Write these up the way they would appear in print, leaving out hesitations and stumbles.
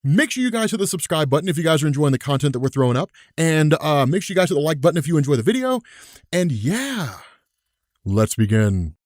Make sure you guys hit the subscribe button if you guys are enjoying the content that we're throwing up. And make sure you guys hit the like button if you enjoy the video. And yeah, let's begin.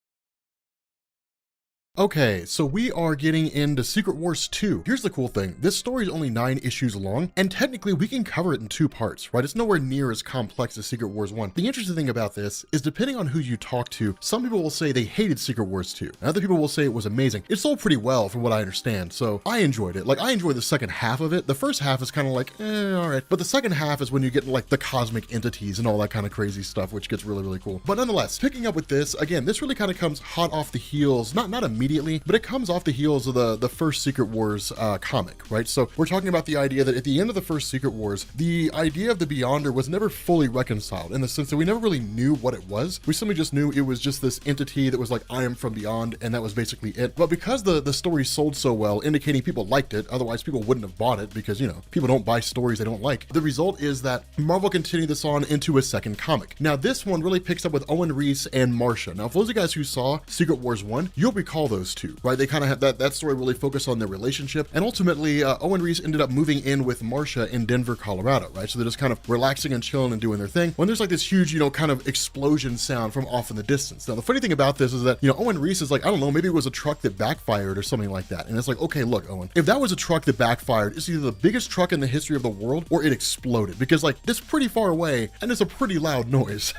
Okay, so we are getting into Secret Wars 2. Here's the cool thing. This story is only 9 issues long, and technically we can cover it in 2 parts, right? It's nowhere near as complex as Secret Wars 1. The interesting thing about this is depending on who you talk to, some people will say they hated Secret Wars 2. And other people will say it was amazing. It sold pretty well from what I understand, so I enjoyed it. Like, I enjoyed the second half of it. The first half is kind of like, all right. But the second half is when you get like the cosmic entities and all that kind of crazy stuff, which gets really, really cool. But nonetheless, picking up with this, again, this really kind of comes hot off the heels, not immediately, but it comes off the heels of the first Secret Wars comic, right? So we're talking about the idea that at the end of the first Secret Wars, the idea of the Beyonder was never fully reconciled in the sense that we never really knew what it was. We simply just knew it was just this entity that was like, I am from beyond, and that was basically it. But because the story sold so well, indicating people liked it, otherwise people wouldn't have bought it because, you know, people don't buy stories they don't like. The result is that Marvel continued this on into a second comic. Now this one really picks up with Owen Reese and Marcia. Now for those of you guys who saw Secret Wars 1, you'll recall those two, right? They kind of had that story really focused on their relationship, and ultimately Owen Reese ended up moving in with Marcia in Denver, Colorado, right? So they're just kind of relaxing and chilling and doing their thing when there's like this huge, you know, kind of explosion sound from off in the distance. Now the funny thing about this is that, you know, Owen Reese is like, I don't know, maybe it was a truck that backfired or something like that, and it's like, okay, look, Owen, if that was a truck that backfired, it's either the biggest truck in the history of the world or it exploded, because like it's pretty far away and it's a pretty loud noise.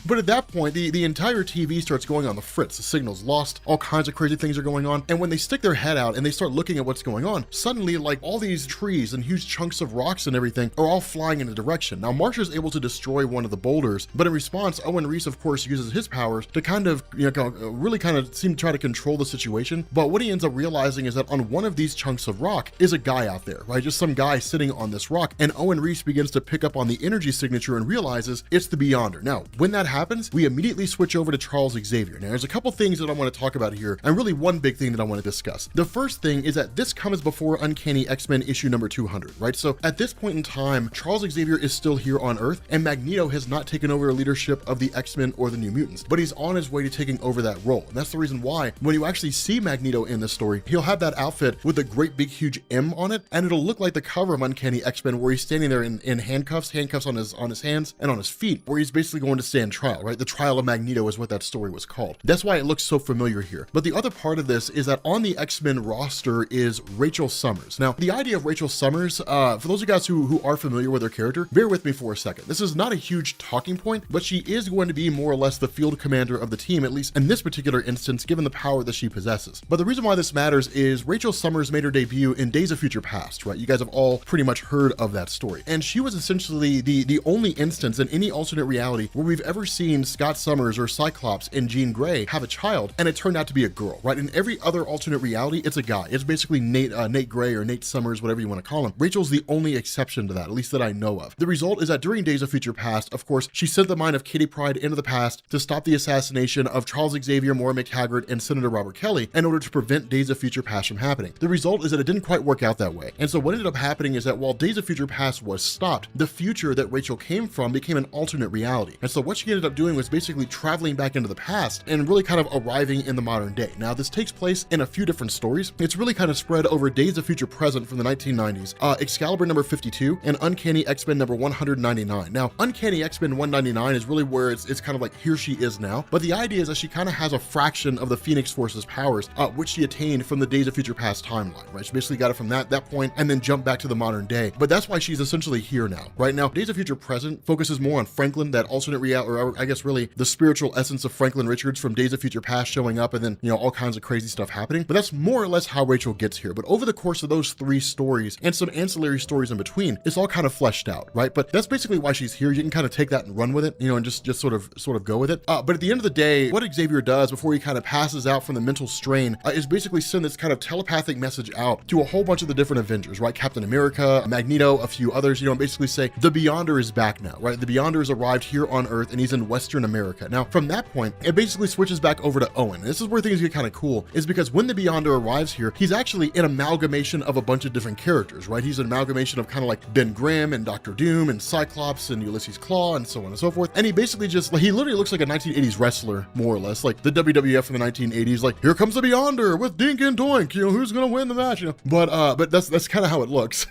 But at that point, the entire TV starts going on the fritz. The signal's lost, all kinds of crazy things are going on, and when they stick their head out and they start looking at what's going on, suddenly like all these trees and huge chunks of rocks and everything are all flying in a direction. Now Marcia's able to destroy one of the boulders, but in response, Owen Reese of course uses his powers to kind of, you know, really kind of seem to try to control the situation. But what he ends up realizing is that on one of these chunks of rock is a guy out there, right? Just some guy sitting on this rock, and Owen Reese begins to pick up on the energy signature and realizes it's the Beyonder. Now when that happens, we immediately switch over to Charles Xavier. Now there's a couple things that I want to talk about here, and really one big thing that I want to discuss. The first thing is that this comes before Uncanny X-Men issue number 200, right? So at this point in time, Charles Xavier is still here on Earth, and Magneto has not taken over leadership of the X-Men or the New Mutants, but he's on his way to taking over that role. And that's the reason why when you actually see Magneto in this story, he'll have that outfit with a great big huge M on it, and it'll look like the cover of Uncanny X-Men where he's standing there in handcuffs on his hands and on his feet, where he's basically going to stand trial, right? The trial of Magneto is what that story was called. That's why it looks so familiar here. But the other part of this is that on the X-Men roster is Rachel Summers. Now, the idea of Rachel Summers, for those of you guys who are familiar with her character, bear with me for a second. This is not a huge talking point, but she is going to be more or less the field commander of the team, at least in this particular instance, given the power that she possesses. But the reason why this matters is Rachel Summers made her debut in Days of Future Past, right? You guys have all pretty much heard of that story. And she was essentially the only instance in any alternate reality where we've ever seen Scott Summers or Cyclops and Jean Grey have a child, and it turned out to be a girl, right? In every other alternate reality, it's a guy. It's basically Nate Grey or Nate Summers, whatever you want to call him. Rachel's the only exception to that, at least that I know of. The result is that during Days of Future Past, of course, she sent the mind of Kitty Pryde into the past to stop the assassination of Charles Xavier, Maura McTaggart, and Senator Robert Kelly in order to prevent Days of Future Past from happening. The result is that it didn't quite work out that way. And so what ended up happening is that while Days of Future Past was stopped, the future that Rachel came from became an alternate reality. And so what she ended up doing was basically traveling back into the past and really kind of arriving in the modern day. Now this takes place in a few different stories. It's really kind of spread over Days of Future Present from the 1990s, Excalibur number 52, and Uncanny X-Men number 199. Now, Uncanny X-Men 199 is really where it's kind of like here she is now, but the idea is that she kind of has a fraction of the Phoenix Force's powers, which she attained from the Days of Future Past timeline, right? She basically got it from that point and then jumped back to the modern day, but that's why she's essentially here now. Right now, Days of Future Present focuses more on Franklin, that alternate reality, or I guess really the spiritual essence of Franklin Richards from Days of Future Past showing up, and then, you know, all kinds of crazy stuff happening. But that's more or less how Rachel gets here. But over the course of those 3 stories and some ancillary stories in between, it's all kind of fleshed out, right? But that's basically why she's here. You can kind of take that and run with it, you know, and just sort of go with it. But at the end of the day, what Xavier does before he kind of passes out from the mental strain is basically send this kind of telepathic message out to a whole bunch of the different Avengers, right? Captain America, Magneto, a few others, you know, and basically say the Beyonder is back now, right? The Beyonder has arrived here on Earth and he's in Western America. Now, from that point, it basically switches back over to Owen. And this is where things get kind of cool, is because when the Beyonder arrives here, he's actually an amalgamation of a bunch of different characters, right? He's an amalgamation of kind of like Ben Grimm and Dr. Doom and Cyclops and Ulysses Claw and so on and so forth. And he basically just, like, he literally looks like a 1980s wrestler, more or less, like the WWF from the 1980s, like, here comes the Beyonder with Dink and Doink, you know, who's gonna win the match, you know? But that's kind of how it looks.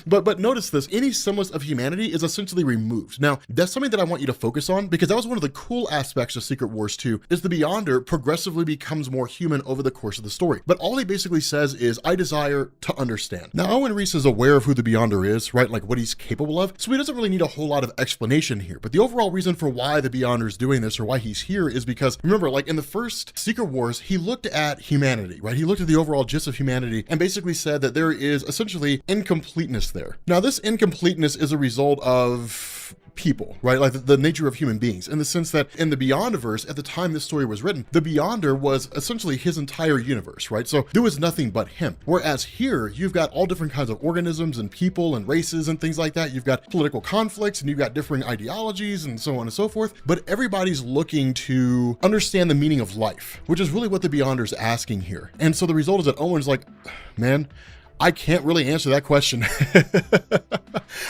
But notice this, any semblance of humanity is essentially removed. Now, that's something that I want you to focus on, because that was one of the cool aspects of Secret Wars 2, is the Beyonder progressively becomes more human over the course of the story. But all he basically says is, I desire to understand. Now, Owen Reese is aware of who the Beyonder is, right? Like what he's capable of. So he doesn't really need a whole lot of explanation here. But the overall reason for why the Beyonder is doing this, or why he's here, is because, remember, like in the first Secret Wars, he looked at humanity, right? He looked at the overall gist of humanity and basically said that there is essentially incompleteness there. Now, this incompleteness is a result of people, right? Like the nature of human beings, in the sense that in the Beyondiverse, at the time this story was written, the Beyonder was essentially his entire universe, right? So there was nothing but him. Whereas here, you've got all different kinds of organisms and people and races and things like that. You've got political conflicts and you've got differing ideologies and so on and so forth. But everybody's looking to understand the meaning of life, which is really what the Beyonder's asking here. And so the result is that Owen's like, man, I can't really answer that question.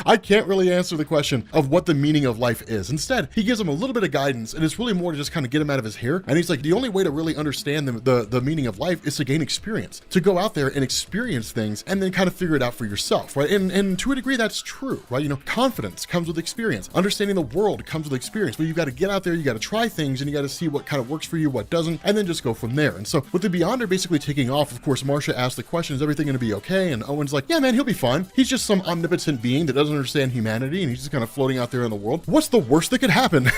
I can't really answer the question of what the meaning of life is. Instead, he gives him a little bit of guidance, and it's really more to just kind of get him out of his hair. And he's like, the only way to really understand the meaning of life is to gain experience, to go out there and experience things and then kind of figure it out for yourself, right? And to a degree, that's true, right? You know, confidence comes with experience. Understanding the world comes with experience, but you've got to get out there, you got to try things, and you got to see what kind of works for you, what doesn't, and then just go from there. And so with the Beyonder basically taking off, of course, Marcia asks the question, is everything going to be okay? And Owen's like, yeah, man, he'll be fine. He's just some omnipotent being that doesn't understand humanity, and he's just kind of floating out there in the world. What's the worst that could happen?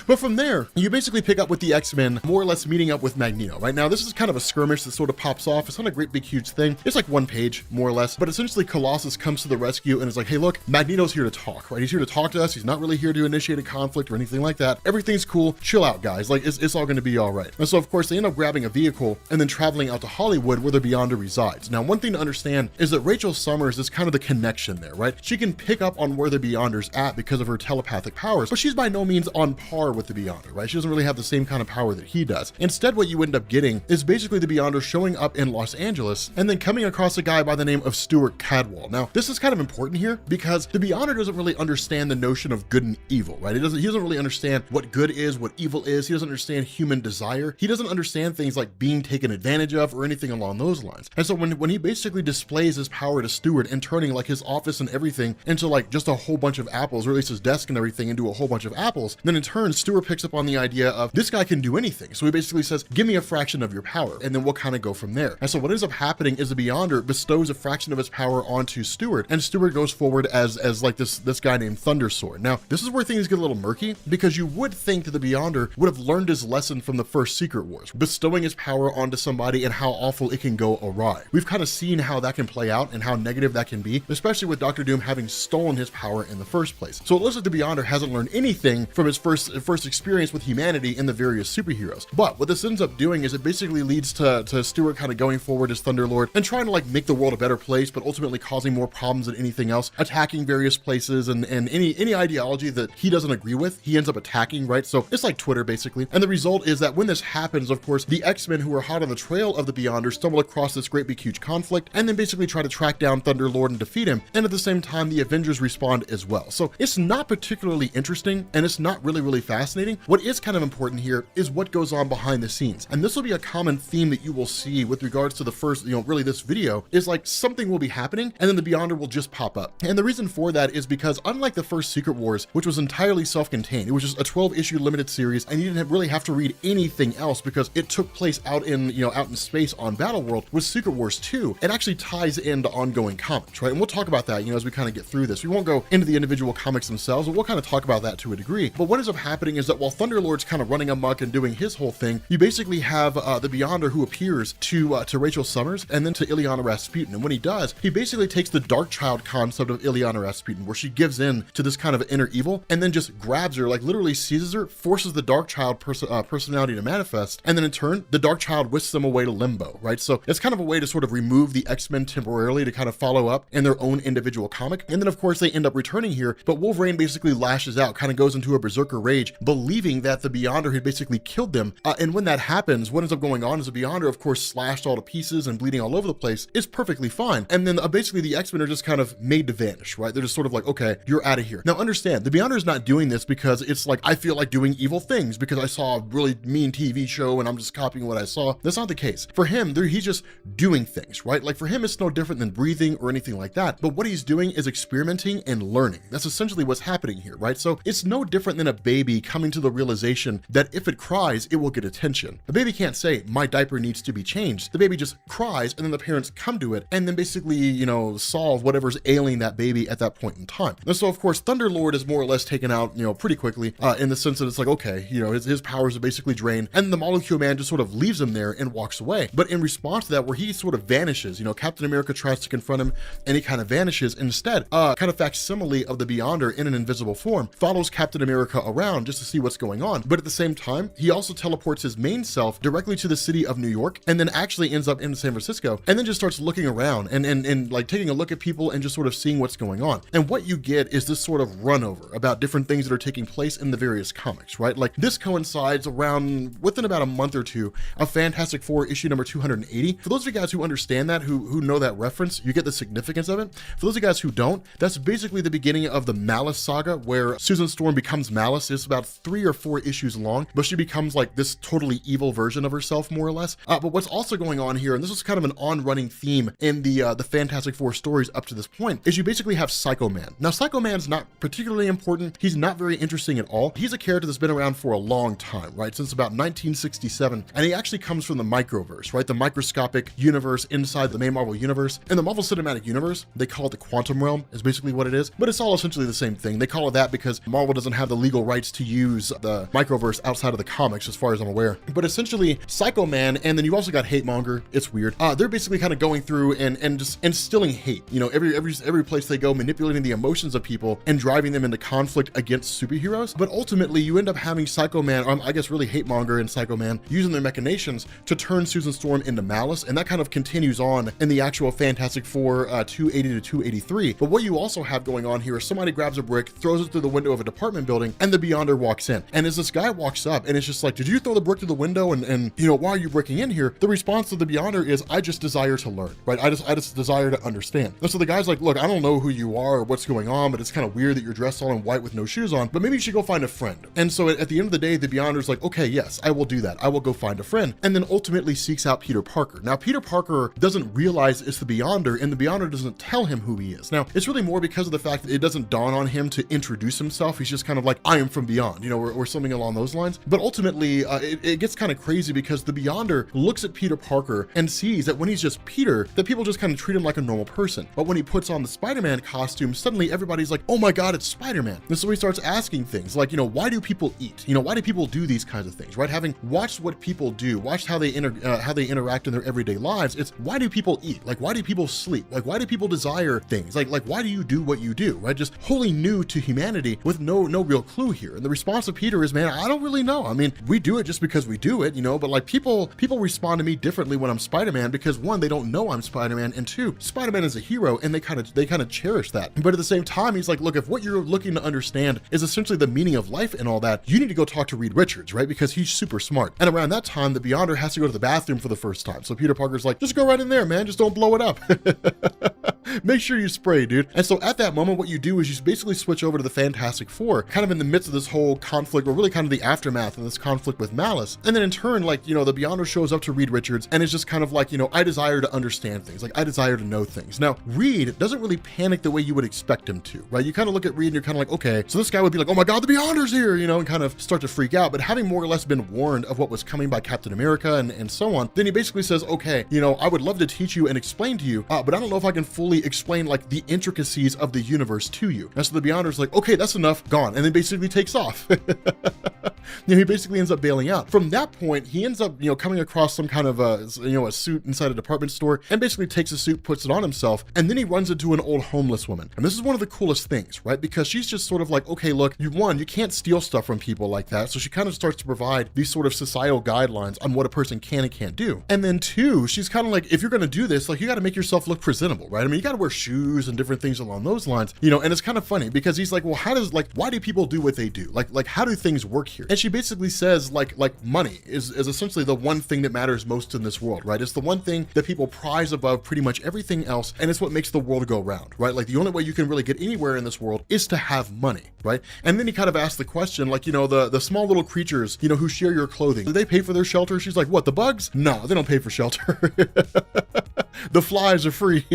But from there, you basically pick up with the X-Men more or less meeting up with Magneto. Right now, this is kind of a skirmish that sort of pops off. It's not a great big huge thing. It's like one page, more or less. But essentially, Colossus comes to the rescue and is like, hey, look, Magneto's here to talk, right? He's here to talk to us. He's not really here to initiate a conflict or anything like that. Everything's cool. Chill out, guys. Like, it's all going to be all right. And so, of course, they end up grabbing a vehicle and then traveling out to Hollywood where the Beyonder resides. Now, one thing to understand is that Rachel Summers is kind of the connection there, right? She can pick up on where the Beyonder's at because of her telepathic powers, but she's by no means on par with the Beyonder, right? She doesn't really have the same kind of power that he does. Instead, what you end up getting is basically the Beyonder showing up in Los Angeles and then coming across a guy by the name of Stuart Cadwell. Now, this is kind of important here because the Beyonder doesn't really understand the notion of good and evil, right? He doesn't really understand what good is, what evil is. He doesn't understand human desire. He doesn't understand things like being taken advantage of or anything along those lines. And so when he basically displays his power to Stuart and turning like his office and everything into like just a whole bunch of apples, or at least his desk and everything into a whole bunch of apples, then in turn, Stuart picks up on the idea of this guy can do anything. So he basically says, give me a fraction of your power, and then we'll kind of go from there. And so what ends up happening is the Beyonder bestows a fraction of his power onto Stuart, and Stuart goes forward as like this guy named Thundersword. Now, this is where things get a little murky, because you would think that the Beyonder would have learned his lesson from the first Secret Wars, bestowing his power onto somebody and how awful it can go awry. We've kind of seen how that can play out and how negative that can be, especially with Dr. Doom having stolen his power in the first place. So it looks like the Beyonder hasn't learned anything from his first experience with humanity in the various superheroes. But what this ends up doing is it basically leads to Stuart kind of going forward as Thunderlord and trying to like make the world a better place, but ultimately causing more problems than anything else, attacking various places and any ideology that he doesn't agree with, he ends up attacking, right? So it's like Twitter basically. And the result is that when this happens, of course, the X-Men who are hot on the trail of the Beyonder stumble across this great big huge conflict and then basically try to track down Thunderlord and defeat him. And at the same time, the Avengers respond as well. So it's not particularly interesting and it's not really fascinating. What is kind of important here is what goes on behind the scenes. And this will be a common theme that you will see with regards to the first, really this video, is like something will be happening and then the Beyonder will just pop up. And the reason for that is because unlike the first Secret Wars, which was entirely self-contained, it was just a 12-issue limited series and you didn't really have to read anything else because it took place out in space on Battleworld. With Secret Wars 2, it actually ties into ongoing comics, right? And we'll talk about that, as we kind of get through this. We won't go into the individual comics themselves, but we'll kind of talk about that to a degree. But what ends up happening is that while Thunderlord's kind of running amok and doing his whole thing, you basically have the Beyonder who appears to Rachel Summers and then to Illyana Rasputin. And when he does, he basically takes the Dark Child concept of Illyana Rasputin, where she gives in to this kind of inner evil and then just grabs her, like literally seizes her, forces the Dark Child personality to manifest, and then in turn, the Dark Child whisks them away to limbo, right? So it's kind of a way to sort of remove the X-Men temporarily to kind of follow up in their own individual comic. And then of course they end up returning here, but Wolverine basically lashes out, kind of goes into a berserker rage believing that the Beyonder had basically killed them. And when that happens, what ends up going on is the Beyonder, of course, slashed all to pieces and bleeding all over the place, is perfectly fine. And then basically the X-Men are just kind of made to vanish, right? They're just sort of like, okay, you're out of here. Now understand, the Beyonder is not doing this because it's like, I feel like doing evil things because I saw a really mean TV show and I'm just copying what I saw. That's not the case. For him, he's just doing things, right? Like for him, it's no different than breathing or anything like that. But what he's doing is experimenting and learning. That's essentially what's happening here, right? So it's no different than a baby coming to the realization that if it cries, it will get attention. A baby can't say, my diaper needs to be changed. The baby just cries and then the parents come to it and then basically, solve whatever's ailing that baby at that point in time. And so of course, Thunderlord is more or less taken out, pretty quickly, in the sense that it's like, okay, his powers are basically drained and the Molecule Man just sort of leaves him there and walks away. But in response to that, where he sort of vanishes, Captain America tries to confront him and he kind of vanishes. Instead, kind of facsimile of the Beyonder in an invisible form follows Captain America around just to see what's going on. But at the same time, he also teleports his main self directly to the city of New York and then actually ends up in San Francisco and then just starts looking around and like taking a look at people and just sort of seeing what's going on. And what you get is this sort of run over about different things that are taking place in the various comics, right? Like this coincides around within about a month or two of Fantastic Four issue number 280. For those of you guys who understand that, who know that reference, you get the significance of it. For those of you guys who don't, that's basically the beginning of the Malice saga where Susan Storm becomes Malice. It's about 3 or 4 issues long, but she becomes like this totally evil version of herself, more or less. But what's also going on here, and this is kind of an on-running theme in the Fantastic Four stories up to this point, is you basically have Psycho Man. Now, Psycho Man's not particularly important. He's not very interesting at all. He's a character that's been around for a long time, right? Since about 1967, and he actually comes from the microverse, right? The microscopic universe inside the main Marvel universe. In the Marvel Cinematic Universe, they call it the Quantum Realm, is basically what it is, but it's all essentially the same thing. They call it that because Marvel doesn't have the legal rights to use the microverse outside of the comics, as far as I'm aware. But essentially, Psycho Man, and then you've also got Hate Monger. It's weird. They're basically kind of going through and just instilling hate. Every place they go, manipulating the emotions of people and driving them into conflict against superheroes. But ultimately, you end up having Psycho Man, or I guess really Hate Monger and Psycho Man, using their machinations to turn Susan Storm into Malice, and that kind of continues on in the actual Fantastic Four 280 to 283. But what you also have going on here is somebody grabs a brick, throws it through the window of a department building, and the Beyonder walks in. And as this guy walks up, and it's just like, did you throw the brick through the window? And why are you breaking in here? The response of the Beyonder is, I just desire to learn, right? I just desire to understand. And so the guy's like, look, I don't know who you are or what's going on, but it's kind of weird that you're dressed all in white with no shoes on, but maybe you should go find a friend. And so at the end of the day, the Beyonder's like, okay, yes, I will do that. I will go find a friend. And then ultimately seeks out Peter Parker. Now, Peter Parker doesn't realize it's the Beyonder, and the Beyonder doesn't tell him who he is. Now, it's really more because of the fact that it doesn't dawn on him to introduce himself. He's just kind of like, I am from beyond, or something along those lines. But ultimately, it gets kind of crazy because the Beyonder looks at Peter Parker and sees that when he's just Peter, that people just kind of treat him like a normal person. But when he puts on the Spider-Man costume, suddenly everybody's like, oh my God, it's Spider-Man. And so he starts asking things like, why do people eat? Why do people do these kinds of things, right? Having watched what people do, watched how they interact in their everyday lives, it's why do people eat? Like, why do people sleep? Like, why do people desire things? Like why do you do what you do, right? Just wholly new to humanity with no real clue here. And the response of Peter is, man, I don't really know. I mean, we do it just because we do it, but like people respond to me differently when I'm Spider-Man because one, they don't know I'm Spider-Man, and two, Spider-Man is a hero and they kind of cherish that. But at the same time, he's like, look, if what you're looking to understand is essentially the meaning of life and all that, you need to go talk to Reed Richards, right? Because he's super smart. And around that time, the Beyonder has to go to the bathroom for the first time. So Peter Parker's like, just go right in there, man. Just don't blow it up. Make sure you spray, dude. And so at that moment, what you do is you basically switch over to the Fantastic Four, kind of in the midst of this whole conflict, or really kind of the aftermath of this conflict with Malice. And then in turn, like, the Beyonder shows up to Reed Richards and it's just kind of like, I desire to understand things. Like, I desire to know things. Now, Reed doesn't really panic the way you would expect him to, right? You kind of look at Reed and you're kind of like, okay, so this guy would be like, oh my God, the Beyonder's here, and kind of start to freak out. But having more or less been warned of what was coming by Captain America and so on, then he basically says, okay, I would love to teach you and explain to you, but I don't know if I can fully explain like the intricacies of the universe to you. And so the Beyonder's like, okay, that's enough, gone. And then basically takes off. He basically ends up bailing out. From that point, he ends up, coming across some kind of a suit inside a department store and basically takes a suit, puts it on himself, and then he runs into an old homeless woman. And this is one of the coolest things, right? Because she's just sort of like, okay, look, you can't steal stuff from people like that. So she kind of starts to provide these sort of societal guidelines on what a person can and can't do. And then two, she's kind of like, if you're going to do this, like, you got to make yourself look presentable, right? I mean, you got to wear shoes and different things along those lines, you know, and it's kind of funny because he's like, well, how does, like, why do people do what they do? Like how do things work here? And she basically says like money is essentially the one thing that matters most in this world, right? It's the one thing that people prize above pretty much everything else, and it's what makes the world go round, right? Like the only way you can really get anywhere in this world is to have money, right? And then he kind of asks the question, like, you know, the small little creatures, you know, who share your clothing, do they pay for their shelter? She's like, what, the bugs? No, they don't pay for shelter. The flies are free.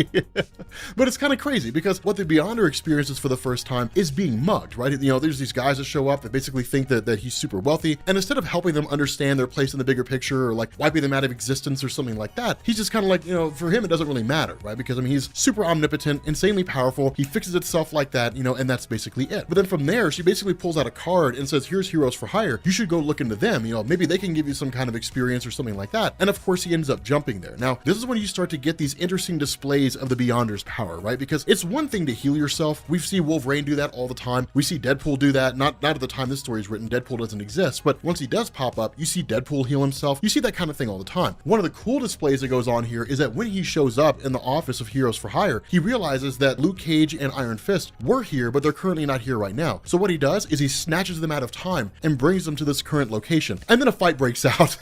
But it's kind of crazy because what the Beyonder experiences for the first time is being mugged, right? You know, there's these guys that show up that basically think that he's super wealthy, and instead of helping them understand their place in the bigger picture or like wiping them out of existence or something like that, he's just kind of like, you know, for him it doesn't really matter, right? Because I mean, he's super omnipotent, insanely powerful, he fixes itself like that, you know, and that's basically it. But then from there, she basically pulls out a card and says, here's Heroes for Hire, you should go look into them, you know, maybe they can give you some kind of experience or something like that. And of course he ends up jumping there. Now, this is when you start to get these interesting displays of the Beyonder's power, right? Because it's one thing to heal yourself. We see Wolverine do that all the time. We see Deadpool do that. Not at the time this story is written, Deadpool doesn't exist, but once he does pop up, you see Deadpool heal himself. You see that kind of thing all the time. One of the cool displays that goes on here is that when he shows up in the office of Heroes for Hire, he realizes that Luke Cage and Iron Fist were here, but they're currently not here right now. So what he does is he snatches them out of time and brings them to this current location. And then a fight breaks out.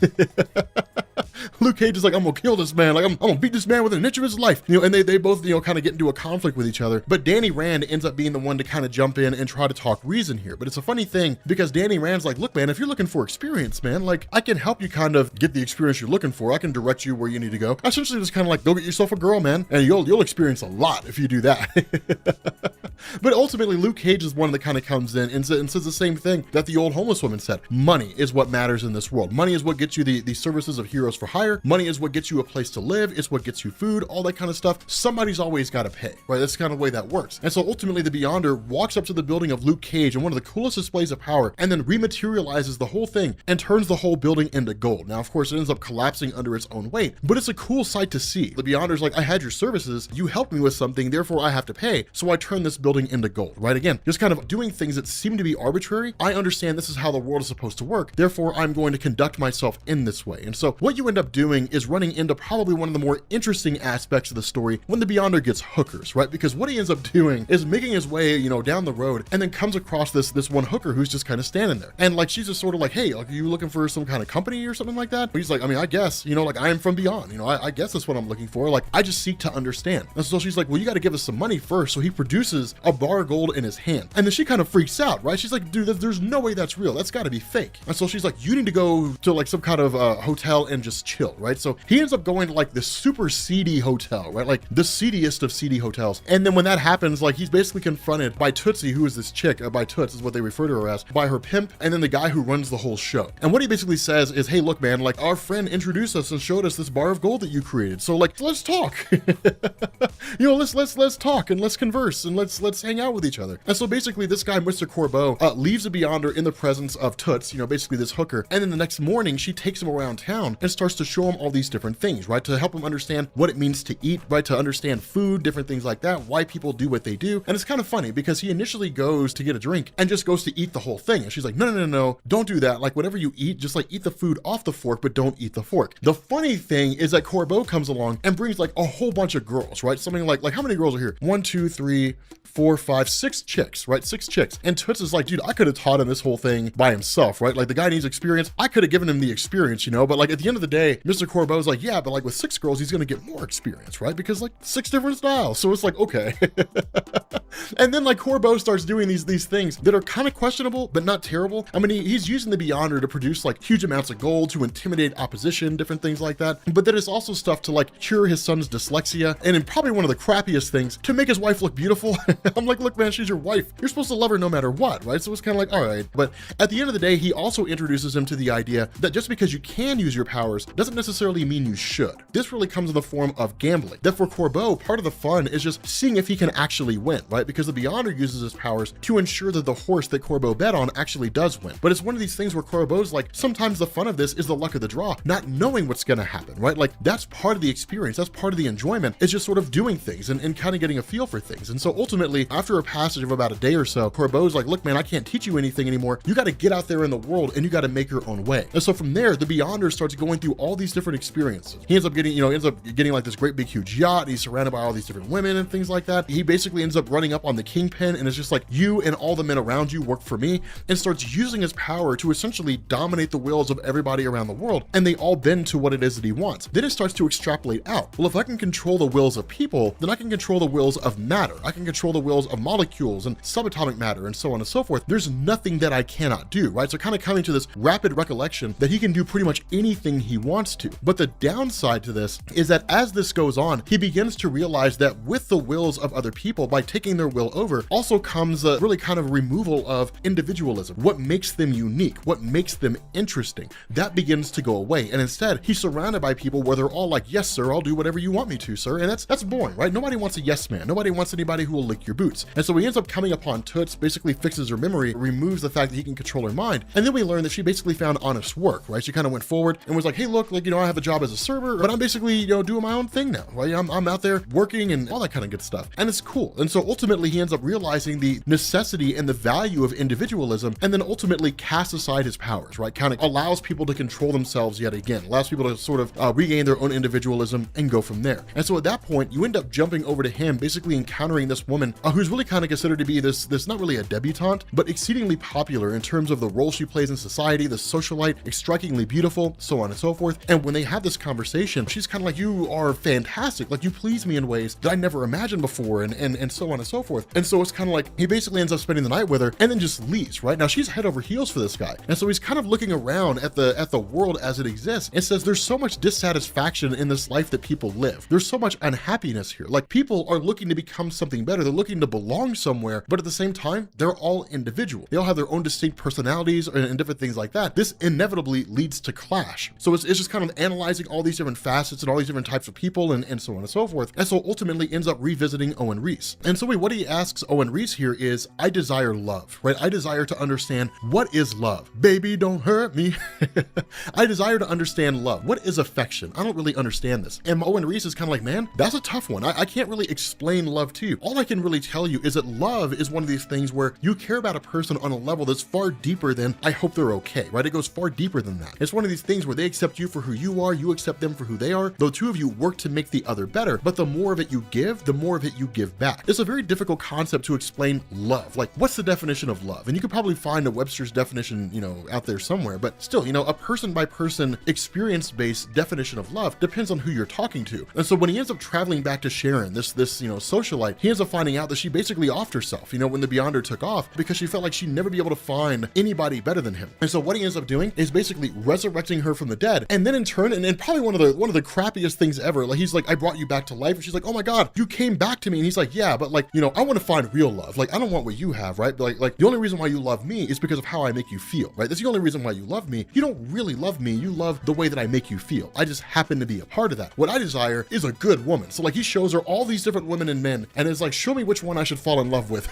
Luke Cage is like, I'm gonna kill this man. Like, I'm gonna beat this man within an inch of his life. You know, and they both, you know, kind of get into a conflict with each other. But Danny Rand ends up being the one to kind of jump in and try to talk reason here. But it's a funny thing because Danny Rand's like, look, man, if you're looking for experience, man, like I can help you kind of get the experience you're looking for. I can direct you where you need to go. I essentially just kind of like, go get yourself a girl, man, and you'll experience a lot if you do that. But ultimately, Luke Cage is one that kind of comes in and says the same thing that the old homeless woman said. Money is what matters in this world. Money is what gets you the services of Heroes for Hire. Money is what gets you a place to live. It's what gets you food, all that kind of stuff. Somebody's always got to pay, right? That's kind of the way that works. And so ultimately, the Beyonder walks up to the building of Luke Cage and one of the coolest displays of power, and then rematerializes the whole thing and turns the whole building into gold. Now, of course, it ends up collapsing under its own weight, but it's a cool sight to see. The Beyonder's like, I had your services, you helped me with something, therefore I have to pay. So I turn this building into gold, right? Again, just kind of doing things that seem to be arbitrary. I understand this is how the world is supposed to work. Therefore, I'm going to conduct myself in this way. And so what you end up doing is running into probably one of the more interesting aspects of the story when the Beyonder gets hookers, right? Because what he ends up doing is making his way, you know, down the road and then comes across this one hooker who's just kind of standing there. And like, she's just sort of like, hey, like, are you looking for some kind of company or something like that? But he's like, I mean, I guess, you know, like I am from beyond, you know, I guess that's what I'm looking for. Like, I just seek to understand. And so she's like, well, you got to give us some money first. So he produces a bar of gold in his hand. And then she kind of freaks out, right? She's like, dude, there's no way that's real. That's got to be fake. And so she's like, you need to go to like some kind of hotel and just chill, right? So he ends up going to like this super seedy hotel, right? Like the seediest of seedy hotels. And then when that happens, like he's basically confronted by Tootsie, who is this chick, by Toots is what they refer to her as, by her pimp, and then the guy who runs the whole show. And what he basically says is, hey, look, man, like our friend introduced us and showed us this bar of gold that you created. So like, let's talk. You know, let's talk and let's converse and let's hang out with each other. And so basically this guy, Mr. Corbeau, leaves the Beyonder in the presence of Toots, you know, basically this hooker. And then the next morning she takes him around town and starts to show him all these different things, right? To help him understand what it means to eat, right? To understand food, different things like that, why people do what they do. And it's kind of funny because he initially goes to get a drink and just goes to eat the whole thing. And she's like, no, don't do that. Like whatever you eat, just like eat the food off the fork, but don't eat the fork. The funny thing is that Corbeau comes along and brings like a whole bunch of girls, right? Something like how many girls are here? 1, 2, 3, 4, 5, 6 chicks, right? 6 chicks. And Toots is like, dude, I could have taught him this whole thing by himself, right? Like the guy needs experience. I could have given him the experience, you know, but like at the end of the day, Mr. Corbeau's like, yeah, but like with 6 girls, he's going to get more experience, right? Because like 6 different styles. So it's like, okay. And then like Corbeau starts doing these things that are kind of questionable, but not terrible. I mean, he's using the Beyonder to produce like huge amounts of gold to intimidate opposition, different things like that. But then it's also stuff to like cure his son's dyslexia. And in probably one of the crappiest things, to make his wife look beautiful. I'm like, look, man, she's your wife. You're supposed to love her no matter what, right? So it's kind of like, all right. But at the end of the day, he also introduces him to the idea that just because you can use your powers doesn't necessarily mean you should. This really comes in the form of gambling. That for Corbeau, part of the fun is just seeing if he can actually win, right? right? Because the Beyonder uses his powers to ensure that the horse that Corbeau bet on actually does win. But it's one of these things where Corbeau's like, sometimes the fun of this is the luck of the draw, not knowing what's gonna happen, right? Like that's part of the experience, that's part of the enjoyment, is just sort of doing things and kind of getting a feel for things. And so ultimately, after a passage of about a day or so, Corbeau's like, look man, I can't teach you anything anymore. You gotta get out there in the world and you gotta make your own way. And so from there, the Beyonder starts going through all these different experiences. He ends up getting like this great big huge yacht. He's surrounded by all these different women and things like that. He basically ends up running up on the kingpin and it's just like, you and all the men around you work for me, and starts using his power to essentially dominate the wills of everybody around the world, and they all bend to what it is that he wants. Then it starts to extrapolate out. Well, if I can control the wills of people, then I can control the wills of matter. I can control the wills of molecules and subatomic matter and so on and so forth. There's nothing that I cannot do, right? So kind of coming to this rapid recollection that he can do pretty much anything he wants to. But the downside to this is that as this goes on, he begins to realize that with the wills of other people, by taking their will over, also comes a really kind of removal of individualism. What makes them unique, what makes them interesting, that begins to go away. And instead, he's surrounded by people where they're all like, yes, sir, I'll do whatever you want me to, sir. And that's boring, right? Nobody wants a yes man. Nobody wants anybody who will lick your boots. And so he ends up coming upon Toots, basically fixes her memory, removes the fact that he can control her mind. And then we learn that she basically found honest work, right? She kind of went forward and was like, hey, look, like, I have a job as a server, but I'm basically, doing my own thing now, right? I'm out there working and all that kind of good stuff. And it's cool. And so ultimately he ends up realizing the necessity and the value of individualism, and then ultimately casts aside his powers, right? Kind of allows people to control themselves yet again, allows people to sort of regain their own individualism and go from there. And so at that point, you end up jumping over to him, basically encountering this woman who's really kind of considered to be this not really a debutante, but exceedingly popular in terms of the role she plays in society, the socialite, strikingly beautiful, so on and so forth. And when they have this conversation, she's kind of like, you are fantastic, like you please me in ways that I never imagined before, and so on and so forth. And so it's kind of like he basically ends up spending the night with her and then just leaves, right? Now she's head over heels for this guy. And so he's kind of looking around at the world as it exists and says there's so much dissatisfaction in this life that people live. There's so much unhappiness here. Like people are looking to become something better. They're looking to belong somewhere, but at the same time, they're all individual. They all have their own distinct personalities and different things like that. This inevitably leads to clash. So it's just kind of analyzing all these different facets and all these different types of people and so on and so forth. And so ultimately ends up revisiting Owen Reese. And so what he asks Owen Reese here is, I desire love, right? I desire to understand what is love. Baby, don't hurt me. I desire to understand love. What is affection? I don't really understand this. And Owen Reese is kind of like, man, that's a tough one. I can't really explain love to you. All I can really tell you is that love is one of these things where you care about a person on a level that's far deeper than, I hope they're okay, right? It goes far deeper than that. It's one of these things where they accept you for who you are, you accept them for who they are. The two of you work to make the other better, but the more of it you give, the more of it you give back. It's a very difficult concept to explain love. Like, what's the definition of love? And you could probably find a Webster's definition, out there somewhere, but still, a person by person experience-based definition of love depends on who you're talking to. And so when he ends up traveling back to Sharon, this socialite, he ends up finding out that she basically offed herself, when the Beyonder took off, because she felt like she'd never be able to find anybody better than him. And so what he ends up doing is basically resurrecting her from the dead. And then in turn, and probably one of the crappiest things ever, like he's like, I brought you back to life. And she's like, oh my God, you came back to me. And he's like, yeah, but I want to find real love. Like, I don't want what you have, right? But like the only reason why you love me is because of how I make you feel, right? That's the only reason why you love me. You don't really love me. You love the way that I make you feel. I just happen to be a part of that. What I desire is a good woman. So like he shows her all these different women and men and is like, show me which one I should fall in love with.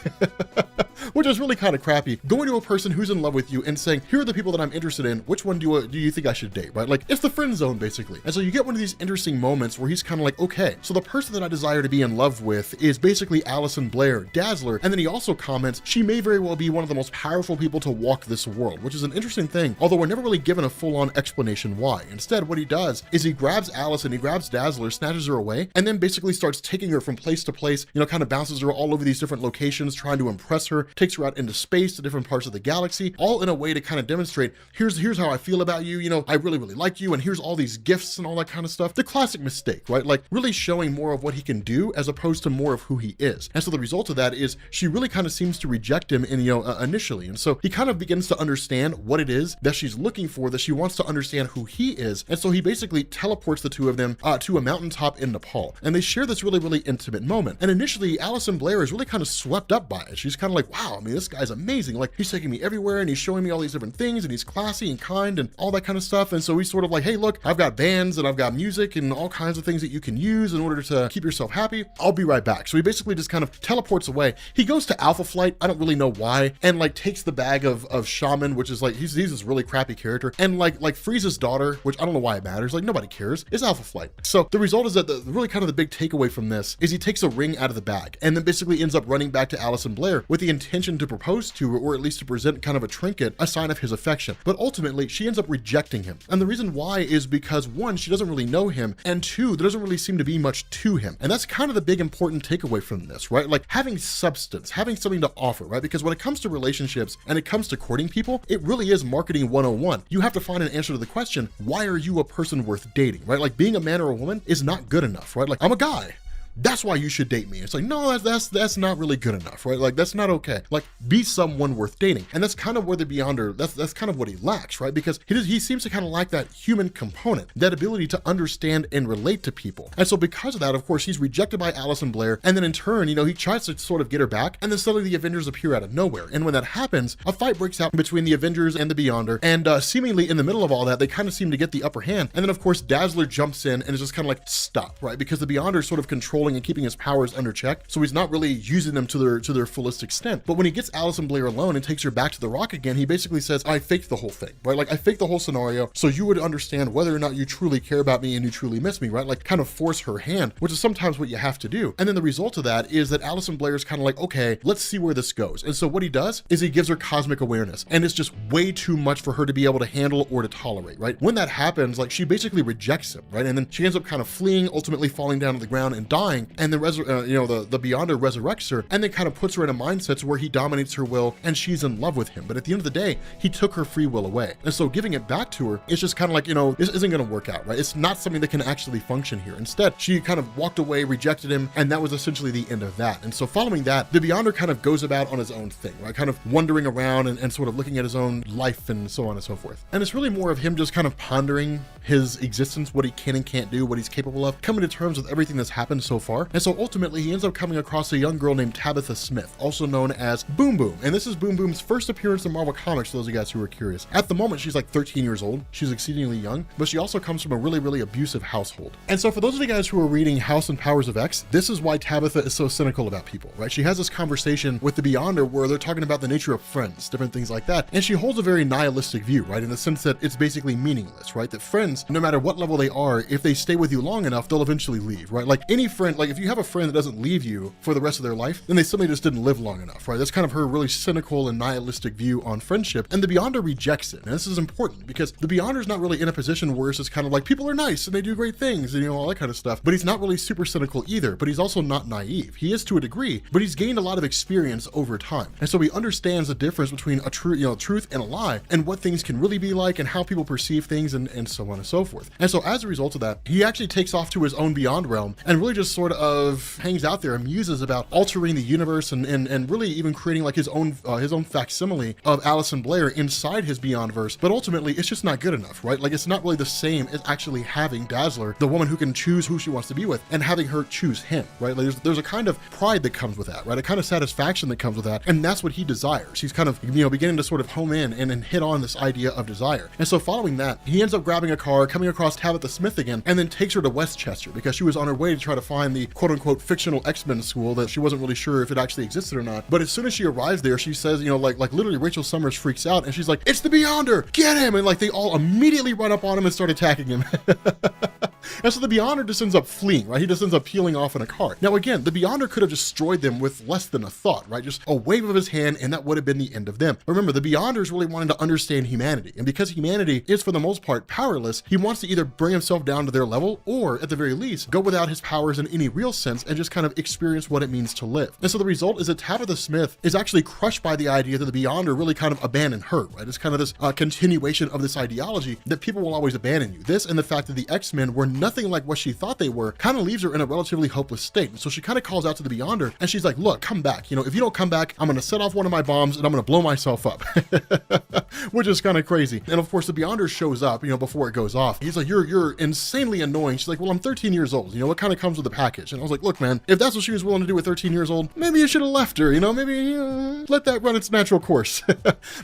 Which is really kind of crappy. Going to a person who's in love with you and saying, here are the people that I'm interested in. Which one do you think I should date, right? Like it's the friend zone basically. And so you get one of these interesting moments where he's kind of like, okay, so the person that I desire to be in love with is basically Alison Blair, Dazzler. And then he also comments, she may very well be one of the most powerful people to walk this world, which is an interesting thing. Although we're never really given a full-on explanation why. Instead, what he does is he grabs Alison, he grabs Dazzler, snatches her away, and then basically starts taking her from place to place, kind of bounces her all over these different locations, trying to impress her, takes her out into space to different parts of the galaxy, all in a way to kind of demonstrate, here's how I feel about you, I really, really like you, and here's all these gifts and all that kind of stuff. The classic mistake, right? Like really showing more of what he can do as opposed to more of who he is. And so the result of that is she really kind of seems to reject him initially. And so he kind of begins to understand what it is that she's looking for, that she wants to understand who he is. And so he basically teleports the two of them to a mountaintop in Nepal. And they share this really, really intimate moment. And initially, Alison Blair is really kind of swept up by it. She's kind of like, wow, I mean, this guy's amazing. Like, he's taking me everywhere and he's showing me all these different things and he's classy and kind and all that kind of stuff. And so he's sort of like, hey, look, I've got bands and I've got music and all kinds of things that you can use in order to keep yourself happy. I'll be right back. So he basically just kind of teleports away. He goes to Alpha Flight. I don't really know why. And like takes the bag of Shaman, which is like, he's this really crappy character. And like Frieza's daughter, which I don't know why it matters. Like, nobody cares, is Alpha Flight. So the result is that the really kind of the big takeaway from this is he takes a ring out of the bag and then basically ends up running back to Alison Blair with the intention to propose to her, or at least to present kind of a trinket, a sign of his affection. But ultimately, she ends up rejecting him. And the reason why is because, one, she doesn't really know him, and two, there doesn't really seem to be much to him. And that's kind of the big important takeaway from this, right? Like having substance, having something to offer, right? Because when it comes to relationships and it comes to courting people, it really is marketing 101. You have to find an answer to the question, why are you a person worth dating, right? Like being a man or a woman is not good enough, right? Like, I'm a guy, that's why you should date me. It's like, no, that's not really good enough, right? Like, that's not okay. Like, be someone worth dating. And that's kind of where the Beyonder, that's kind of what he lacks, right? Because he seems to kind of lack that human component, that ability to understand and relate to people. And so because of that, of course, he's rejected by Alison Blair. And then in turn, you know, he tries to sort of get her back. And then suddenly the Avengers appear out of nowhere. And when that happens, a fight breaks out between the Avengers and the Beyonder. And seemingly in the middle of all that, they kind of seem to get the upper hand. And then of course, Dazzler jumps in and is just kind of like, stop, right? Because the Beyonder is sort of controlling and keeping his powers under check, so he's not really using them to their fullest extent. But when he gets Alison Blair alone and takes her back to the Rock again, he basically says, I faked the whole thing, right? Like, I faked the whole scenario so you would understand whether or not you truly care about me and you truly miss me, right? Like, kind of force her hand, which is sometimes what you have to do. And then the result of that is that Alison Blair is kind of like, okay, let's see where this goes. And so what he does is he gives her cosmic awareness, and it's just way too much for her to be able to handle or to tolerate, right? When that happens, like, she basically rejects him, right? And then she ends up kind of fleeing, ultimately falling down to the ground and dying. And the Beyonder resurrects her and then kind of puts her in a mindset where he dominates her will and she's in love with him. But at the end of the day, he took her free will away. And so giving it back to her, it's just kind of like, you know, this isn't going to work out, right? It's not something that can actually function here. Instead, she kind of walked away, rejected him, and that was essentially the end of that. And so following that, the Beyonder kind of goes about on his own thing, right? Kind of wandering around and sort of looking at his own life and so on and so forth. And it's really more of him just kind of pondering his existence, what he can and can't do, what he's capable of, coming to terms with everything that's happened so far. And so ultimately, he ends up coming across a young girl named Tabitha Smith, also known as Boom Boom. And this is Boom Boom's first appearance in Marvel Comics, for those of you guys who are curious. At the moment, she's like 13 years old. She's exceedingly young, but she also comes from a really, really abusive household. And so for those of you guys who are reading House and Powers of X, this is why Tabitha is so cynical about people, right? She has this conversation with the Beyonder where they're talking about the nature of friends, different things like that. And she holds a very nihilistic view, right? In the sense that it's basically meaningless, right? That friends, no matter what level they are, if they stay with you long enough, they'll eventually leave, right? Like any friend, like if you have a friend that doesn't leave you for the rest of their life, then they simply just didn't live long enough, right? That's kind of her really cynical and nihilistic view on friendship. And the Beyonder rejects it. And this is important because the Beyonder is not really in a position where it's just kind of like, people are nice and they do great things and, you know, all that kind of stuff. But he's not really super cynical either, but he's also not naive. He is to a degree, but he's gained a lot of experience over time. And so he understands the difference between a truth and a lie, and what things can really be like and how people perceive things and so on and so forth. And so as a result of that, he actually takes off to his own Beyond realm and really just sort of hangs out there and muses about altering the universe and really even creating like his own facsimile of Alison Blair inside his Beyondverse. But ultimately, it's just not good enough, right? Like, it's not really the same as actually having Dazzler, the woman who can choose who she wants to be with, and having her choose him, right? Like, there's a kind of pride that comes with that, right? A kind of satisfaction that comes with that, and that's what he desires. He's kind of, you know, beginning to sort of home in and hit on this idea of desire. And so following that, he ends up grabbing a car, coming across Tabitha Smith again, and then takes her to Westchester because she was on her way to try to find the quote-unquote fictional X-Men school that she wasn't really sure if it actually existed or not. But as soon as she arrives there, she says, you know, like literally Rachel Summers freaks out and she's like, it's the Beyonder, get him! And like they all immediately run up on him and start attacking him. And so the Beyonder just ends up fleeing, right? He just ends up peeling off in a car. Now again, the Beyonder could have destroyed them with less than a thought, right? Just a wave of his hand and that would have been the end of them. But remember, the Beyonder is really wanting to understand humanity. And because humanity is for the most part powerless, he wants to either bring himself down to their level or at the very least, go without his powers in any real sense and just kind of experience what it means to live. And so the result is that Tabitha Smith is actually crushed by the idea that the Beyonder really kind of abandoned her, right? It's kind of this continuation of this ideology that people will always abandon you. This and the fact that the X-Men were nothing like what she thought they were, kind of leaves her in a relatively hopeless state. And so she kind of calls out to the Beyonder and she's like, look, come back. If you don't come back, I'm going to set off one of my bombs and I'm going to blow myself up, which is kind of crazy. And of course the Beyonder shows up, before it goes off. He's like, you're insanely annoying. She's like, well, I'm 13 years old. What kind of comes with the package? And I was like, look, man, if that's what she was willing to do at 13 years old, maybe you should have left her, maybe let that run its natural course.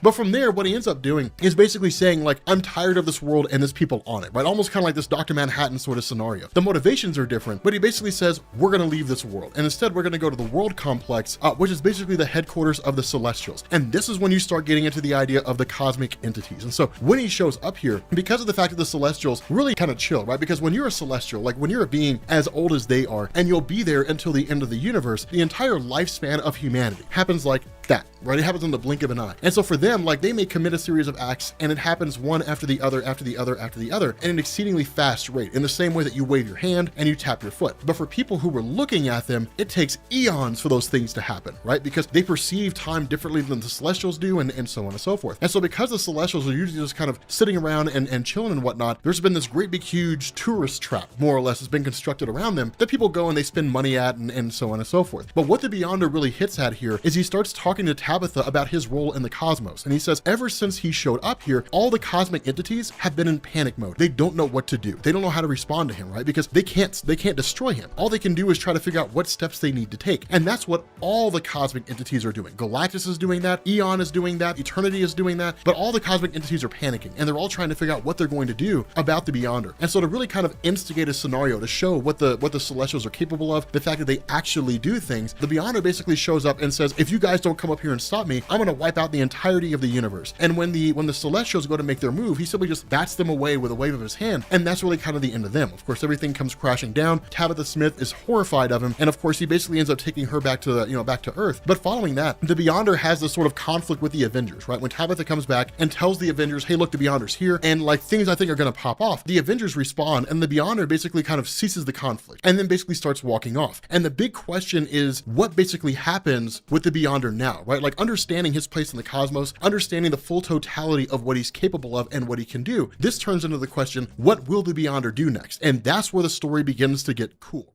But from there, what he ends up doing is basically saying, like, I'm tired of this world and there's people on it, right? Almost kind of like this Dr. Manhattan sort of scenario. The motivations are different, but he basically says, we're going to leave this world. And instead, we're going to go to the world complex, which is basically the headquarters of the Celestials. And this is when you start getting into the idea of the cosmic entities. And so when he shows up here, because of the fact that the Celestials really kind of chill, right? Because when you're a Celestial, like when you're a being as old as they are, and you'll be there until the end of the universe, the entire lifespan of humanity happens like that, right? It happens in the blink of an eye. And so for them, like, they may commit a series of acts and it happens one after the other, after the other, after the other, at an exceedingly fast rate, in the same way that you wave your hand and you tap your foot. But for people who were looking at them, it takes eons for those things to happen, right? Because they perceive time differently than the Celestials do, and so on and so forth. And so because the Celestials are usually just kind of sitting around and chilling and whatnot, there's been this great big huge tourist trap, more or less, has been constructed around them that people go and they spend money at, and so on and so forth. But what the Beyonder really hits at here is he starts talking to Tabitha about his role in the cosmos. And he says, ever since he showed up here, all the cosmic entities have been in panic mode. They don't know what to do. They don't know how to respond to him, right? Because they can't destroy him. All they can do is try to figure out what steps they need to take. And that's what all the cosmic entities are doing. Galactus is doing that. Eon is doing that. Eternity is doing that. But all the cosmic entities are panicking, and they're all trying to figure out what they're going to do about the Beyonder. And so to really kind of instigate a scenario to show what the Celestials are capable of, the fact that they actually do things, the Beyonder basically shows up and says, if you guys don't come up here and stop me, I'm going to wipe out the entirety of the universe. And when the Celestials go to make their move, he simply just bats them away with a wave of his hand, and that's really kind of the end of them. Of course, everything comes crashing down. Tabitha Smith is horrified of him, and of course, he basically ends up taking her back to back to Earth. But following that, the Beyonder has this sort of conflict with the Avengers, right? When Tabitha comes back and tells the Avengers, hey, look, the Beyonder's here, and like things I think are going to pop off, the Avengers respond, and the Beyonder basically kind of ceases the conflict, and then basically starts walking off. And the big question is, what basically happens with the Beyonder now, right? Like understanding his place in the cosmos, understanding the full totality of what he's capable of and what he can do. This turns into the question, what will the Beyonder do next? And that's where the story begins to get cool.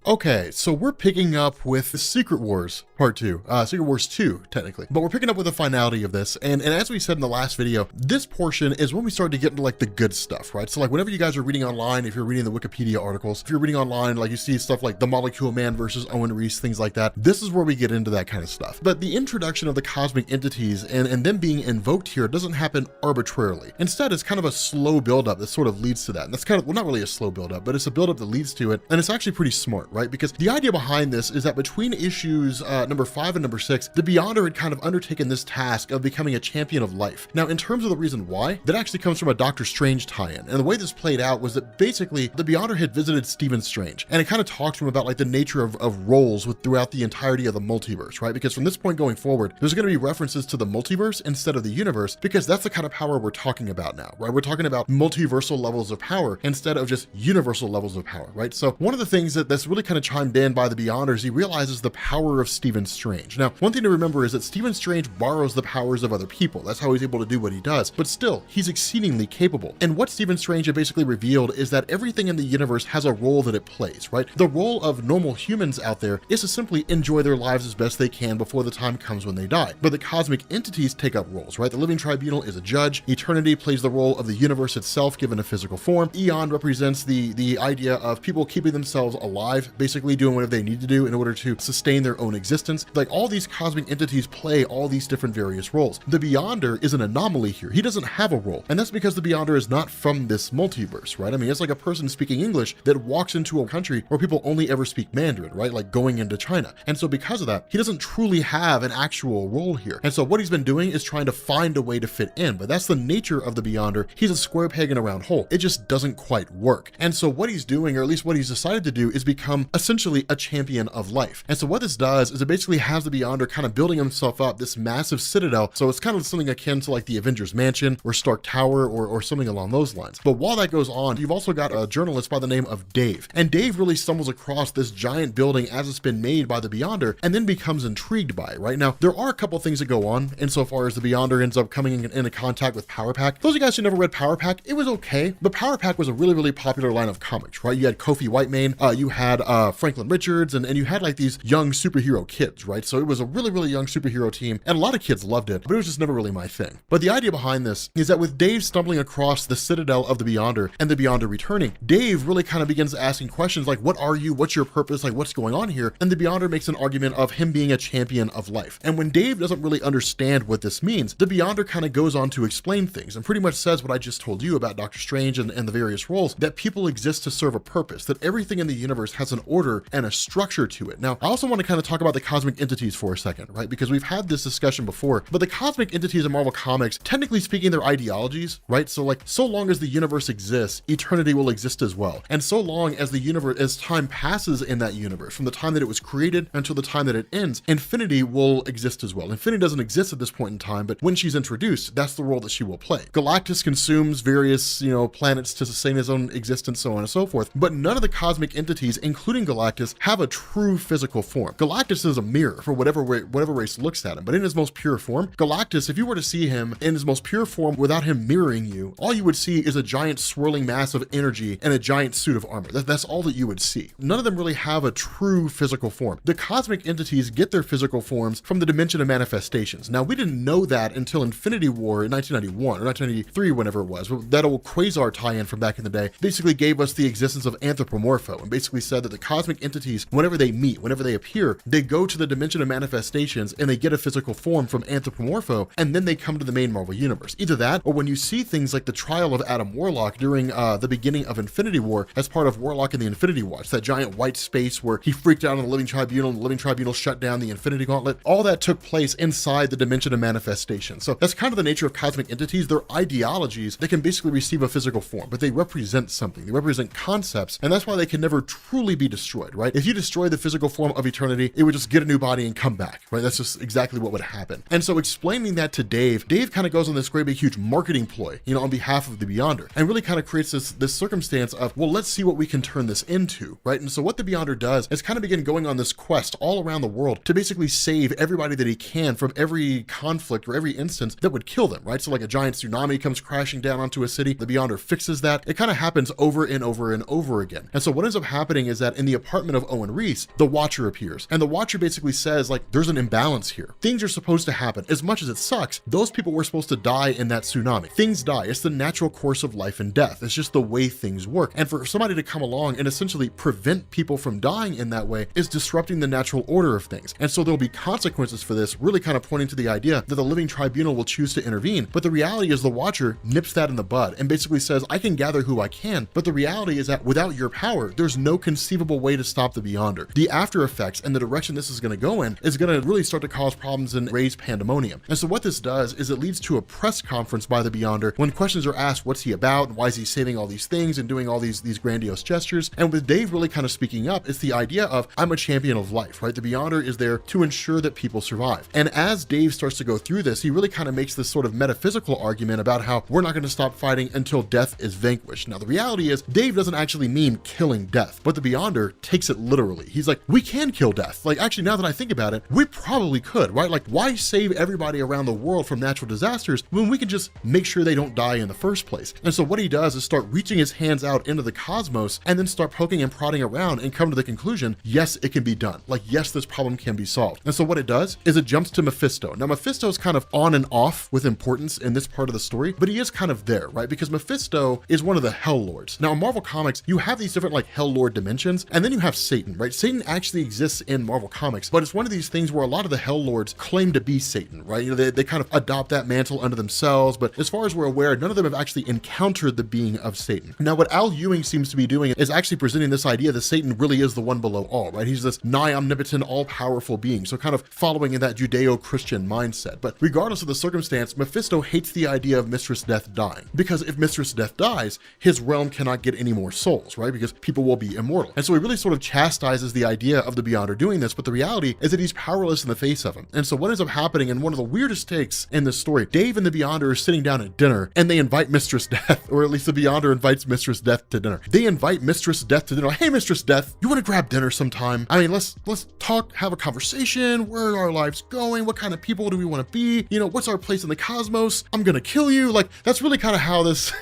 Okay, so we're picking up with Secret Wars Part 2, Secret Wars 2, technically. But we're picking up with the finality of this, and as we said in the last video, this portion is when we start to get into like the good stuff, right? So like whenever you guys are reading online, if you're reading the Wikipedia articles, if you're reading online, like you see stuff like the Molecule Man versus Owen Reese, things like that, this is where we get into that kind of stuff. But the introduction of the cosmic entities and them being invoked here doesn't happen arbitrarily. Instead, it's kind of a slow buildup that sort of leads to that. And that's kind of, well, not really a slow buildup, but it's a buildup that leads to it. And it's actually pretty smart, right? Because the idea behind this is that between issues number 5 and number 6, the Beyonder had kind of undertaken this task of becoming a champion of life. Now, in terms of the reason why, that actually comes from a Doctor Strange tie-in. And the way this played out was that basically the Beyonder had visited Stephen Strange, and it kind of talked to him about like the nature of roles throughout the entirety of the multiverse, right? Because from this point going forward, there's going to be references to the multiverse instead of the universe, because that's the kind of power we're talking about now, right? We're talking about multiversal levels of power instead of just universal levels of power, right? So one of the things that's really kind of chimed in by the Beyonders, he realizes the power of Stephen Strange. Now, one thing to remember is that Stephen Strange borrows the powers of other people. That's how he's able to do what he does. But still, he's exceedingly capable. And what Stephen Strange had basically revealed is that everything in the universe has a role that it plays, right? The role of normal humans out there is to simply enjoy their lives as best they can before the time comes when they die. But the cosmic entities take up roles, right? The Living Tribunal is a judge. Eternity plays the role of the universe itself given a physical form. Eon represents the idea of people keeping themselves alive, basically doing whatever they need to do in order to sustain their own existence. Like all these cosmic entities play all these different various roles. The Beyonder is an anomaly here. He doesn't have a role. And that's because the Beyonder is not from this multiverse, right? I mean, it's like a person speaking English that walks into a country where people only ever speak Mandarin, right? Like going into China. And so because of that, he doesn't truly have an actual role here. And so what he's been doing is trying to find a way to fit in, but that's the nature of the Beyonder. He's a square peg in a round hole. It just doesn't quite work. And so what he's doing, or at least what he's decided to do, is become become essentially a champion of life. And so what this does is it basically has the Beyonder kind of building himself up this massive citadel. So it's kind of something akin to like the Avengers Mansion or Stark Tower or something along those lines. But while that goes on, you've also got a journalist by the name of Dave. And Dave really stumbles across this giant building as it's been made by the Beyonder and then becomes intrigued by it, right? Now, there are a couple things that go on insofar as the Beyonder ends up coming into contact with Power Pack. Those of you guys who never read Power Pack, it was okay, but Power Pack was a really, really popular line of comics, right? You had Kofi Whitemane, you had Franklin Richards, and you had like these young superhero kids, right? So it was a really, really young superhero team, and a lot of kids loved it, but it was just never really my thing. But the idea behind this is that with Dave stumbling across the citadel of the Beyonder and the Beyonder returning, Dave really kind of begins asking questions like, what are you? What's your purpose? Like, what's going on here? And the Beyonder makes an argument of him being a champion of life. And when Dave doesn't really understand what this means, the Beyonder kind of goes on to explain things and pretty much says what I just told you about Doctor Strange and the various roles, that people exist to serve a purpose, that everything in the universe has an order and a structure to it. Now, I also want to kind of talk about the cosmic entities for a second, right? Because we've had this discussion before, but the cosmic entities in Marvel Comics, technically speaking, they're ideologies, right? So like, so long as the universe exists, eternity will exist as well. And so long as the universe, as time passes in that universe, from the time that it was created until the time that it ends, infinity will exist as well. Infinity doesn't exist at this point in time, but when she's introduced, that's the role that she will play. Galactus consumes various, planets to sustain his own existence, so on and so forth, but none of the cosmic entities, including Galactus, have a true physical form. Galactus is a mirror for whatever race looks at him, but in his most pure form, Galactus, if you were to see him in his most pure form without him mirroring you, all you would see is a giant swirling mass of energy and a giant suit of armor. That's all that you would see. None of them really have a true physical form. The cosmic entities get their physical forms from the dimension of manifestations. Now, we didn't know that until Infinity War in 1991 or 1983, whenever it was. That old Quasar tie-in from back in the day basically gave us the existence of Anthropomorpho and basically said that the cosmic entities, whenever they meet, whenever they appear, they go to the dimension of manifestations and they get a physical form from Anthropomorpho, and then they come to the main Marvel universe. Either that, or when you see things like the trial of Adam Warlock during the beginning of Infinity War as part of Warlock and the Infinity Watch, that giant white space where he freaked out on the Living Tribunal and the Living Tribunal shut down the Infinity Gauntlet, all that took place inside the dimension of manifestation. So that's kind of the nature of cosmic entities. They're ideologies that can basically receive a physical form, but they represent something. They represent concepts, and that's why they can never truly be destroyed, right? If you destroy the physical form of eternity, it would just get a new body and come back, right? That's just exactly what would happen. And so explaining that to Dave kind of goes on this great big huge marketing ploy, on behalf of the Beyonder, and really kind of creates this circumstance of, well, let's see what we can turn this into, right? And so what the Beyonder does is kind of begin going on this quest all around the world to basically save everybody that he can from every conflict or every instance that would kill them, right? So like a giant tsunami comes crashing down onto a city, the Beyonder fixes that. It kind of happens over and over and over again. And so what ends up happening is that in the apartment of Owen Reese, the Watcher appears, and the Watcher basically says, like, there's an imbalance here. Things are supposed to happen. As much as it sucks, those people were supposed to die in that tsunami. Things die. It's the natural course of life and death. It's just the way things work. And for somebody to come along and essentially prevent people from dying in that way is disrupting the natural order of things. And so there'll be consequences for this, really kind of pointing to the idea that the Living Tribunal will choose to intervene. But the reality is the Watcher nips that in the bud and basically says, I can gather who I can, but the reality is that without your power, there's no conceivable way to stop the Beyonder. The after effects and the direction this is going to go in is going to really start to cause problems and raise pandemonium. And so what this does is it leads to a press conference by the Beyonder when questions are asked, what's he about and why is he saving all these things and doing all these grandiose gestures? And with Dave really kind of speaking up, it's the idea of, I'm a champion of life, right? The Beyonder is there to ensure that people survive. And as Dave starts to go through this, he really kind of makes this sort of metaphysical argument about how we're not going to stop fighting until death is vanquished. Now, the reality is Dave doesn't actually mean killing death, but the Beyonder takes it literally. He's like, we can kill death. Like, actually, now that I think about it, we probably could, right? Like, why save everybody around the world from natural disasters when we can just make sure they don't die in the first place? And so what he does is start reaching his hands out into the cosmos and then start poking and prodding around and come to the conclusion, yes, it can be done. Like, yes, this problem can be solved. And so what it does is it jumps to Mephisto. Now, Mephisto is kind of on and off with importance in this part of the story, but he is kind of there, right? Because Mephisto is one of the Hell Lords. Now, in Marvel Comics, you have these different like Hell Lord dimensions, and then you have Satan, right? Satan actually exists in Marvel Comics, but it's one of these things where a lot of the Hell Lords claim to be Satan, right? They kind of adopt that mantle unto themselves, but as far as we're aware, none of them have actually encountered the being of Satan. Now, what Al Ewing seems to be doing is actually presenting this idea that Satan really is the one below all, right? He's this nigh omnipotent, all-powerful being, so kind of following in that Judeo-Christian mindset. But regardless of the circumstance, Mephisto hates the idea of Mistress Death dying, because if Mistress Death dies, his realm cannot get any more souls, right? Because people will be immortal. And so so he really sort of chastises the idea of the Beyonder doing this, but the reality is that he's powerless in the face of him. And so what ends up happening, and one of the weirdest takes in this story, Dave and the Beyonder are sitting down at dinner, and they invite Mistress Death, or at least the Beyonder invites Mistress Death to dinner. They invite Mistress Death to dinner. Hey, Mistress Death, you want to grab dinner sometime? I mean, let's talk, have a conversation. Where are our lives going? What kind of people do we want to be? You know, what's our place in the cosmos? I'm gonna kill you. Like, that's really kind of how this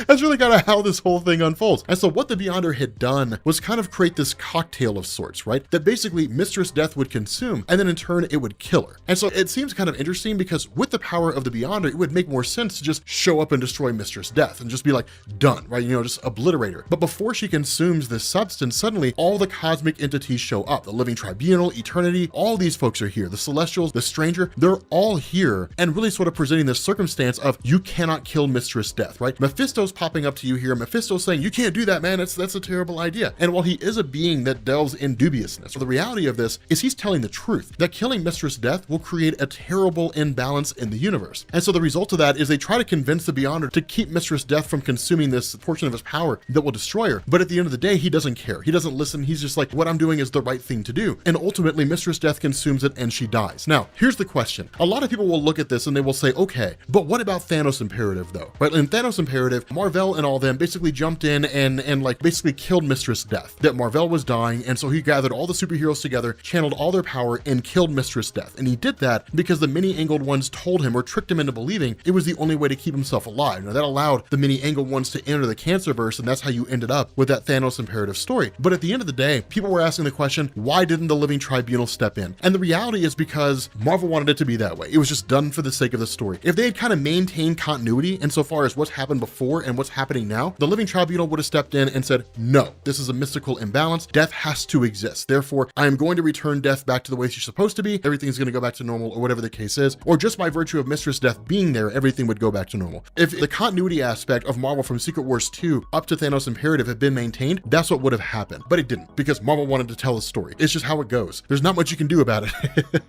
that's really kind of how this whole thing unfolds. And so what the Beyonder had done was kind of create this cocktail of sorts, right? That basically Mistress Death would consume, and then in turn it would kill her. And so it seems kind of interesting because with the power of the Beyonder, it would make more sense to just show up and destroy Mistress Death and just be like, done, right? You know, just obliterate her. But before she consumes this substance, suddenly all the cosmic entities show up. The Living Tribunal, Eternity, all these folks are here. The Celestials, the Stranger, they're all here and really sort of presenting this circumstance of you cannot kill Mistress Death, right? Mephisto's popping up to you here. Mephisto's saying, you can't do that, man. That's a terrible idea. And while he is a being that delves in dubiousness, the reality of this is he's telling the truth that killing Mistress Death will create a terrible imbalance in the universe. And so the result of that is they try to convince the Beyonder to keep Mistress Death from consuming this portion of his power that will destroy her. But at the end of the day, he doesn't care. He doesn't listen. He's just like, what I'm doing is the right thing to do. And ultimately, Mistress Death consumes it and she dies. Now, here's the question. A lot of people will look at this and they will say, okay, but what about Thanos Imperative though? Right? In Thanos Imperative, Marvel and all them basically jumped in and like basically killed Mistress Death. That Marvel was dying, and so he gathered all the superheroes together, channeled all their power, and killed Mistress Death. And he did that because the many-angled ones told him or tricked him into believing it was the only way to keep himself alive. Now that allowed the many-angled ones to enter the Cancerverse, and that's how you ended up with that Thanos Imperative story. But at the end of the day, people were asking the question, why didn't the Living Tribunal step in? And the reality is because Marvel wanted it to be that way. It was just done for the sake of the story. If they had kind of maintained continuity insofar as what's happened before and what's happening now, the Living Tribunal would have stepped in and said, no, this is a mystical imbalance. Death has to exist. Therefore, I am going to return Death back to the way she's supposed to be. Everything's going to go back to normal, or whatever the case is. Or just by virtue of Mistress Death being there, everything would go back to normal. If the continuity aspect of Marvel from Secret Wars 2 up to Thanos Imperative had been maintained, that's what would have happened. But it didn't, because Marvel wanted to tell the story. It's just how it goes. There's not much you can do about it.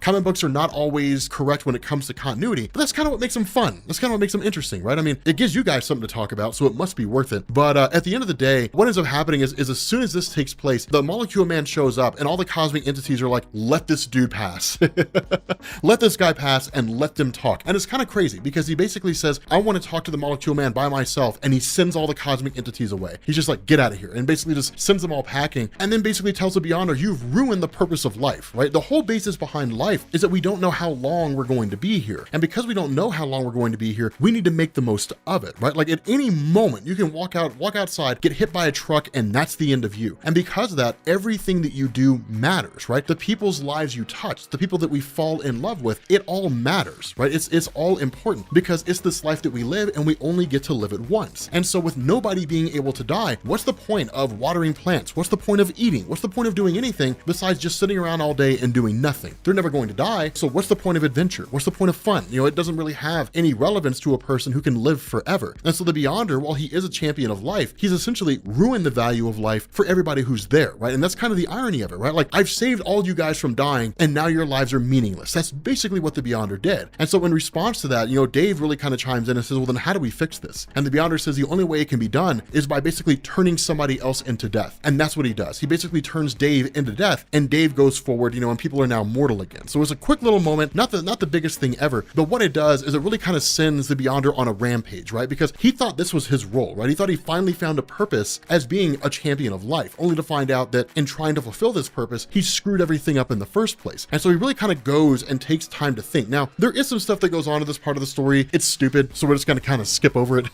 Comic books are not always correct when it comes to continuity, but that's kind of what makes them fun. That's kind of what makes them interesting, right? I mean, it gives you guys something to talk about, so it must be worth it. But at the end of the day, what ends up happening is as soon as this takes place, the Molecule Man shows up and all the cosmic entities are like, let this dude pass. Let this guy pass and let them talk. And it's kind of crazy because he basically says, I want to talk to the Molecule Man by myself, and he sends all the cosmic entities away. He's just like, get out of here, and basically just sends them all packing, and then basically tells the Beyonder, you've ruined the purpose of life, right? The whole basis behind life is that we don't know how long we're going to be here. And because we don't know how long we're going to be here, we need to make the most of it, right? Like at any moment, you can walk outside, get hit by a truck, and that's the end of you. And because of that, everything that you do matters, right? The people's lives you touch, the people that we fall in love with, it all matters, right? It's all important because it's this life that we live and we only get to live it once. And so with nobody being able to die, what's the point of watering plants? What's the point of eating? What's the point of doing anything besides just sitting around all day and doing nothing? They're never going to die. So what's the point of adventure? What's the point of fun? You know, it doesn't really have any relevance to a person who can live forever. And so the Beyonder, while he is a champion of life, he's essentially ruined the value of life for everybody who's there, right? And that's kind of the irony of it, right? Like, I've saved all you guys from dying and now your lives are meaningless. That's basically what the Beyonder did. And so in response to that, you know, Dave really kind of chimes in and says, well, then how do we fix this? And the Beyonder says the only way it can be done is by basically turning somebody else into death. And that's what he does. He basically turns Dave into death, and Dave goes forward, you know, and people are now mortal again. So it was a quick little moment, not the biggest thing ever, but what it does is it really kind of sends the Beyonder on a rampage, right? Because he thought this was his role, right? He thought he finally found a purpose as being a champion of life, only to find out that in trying to fulfill this purpose, he screwed everything up in the first place. And so he really kind of goes and takes time to think. Now, there is some stuff that goes on in this part of the story. It's stupid, so we're just going to kind of skip over it.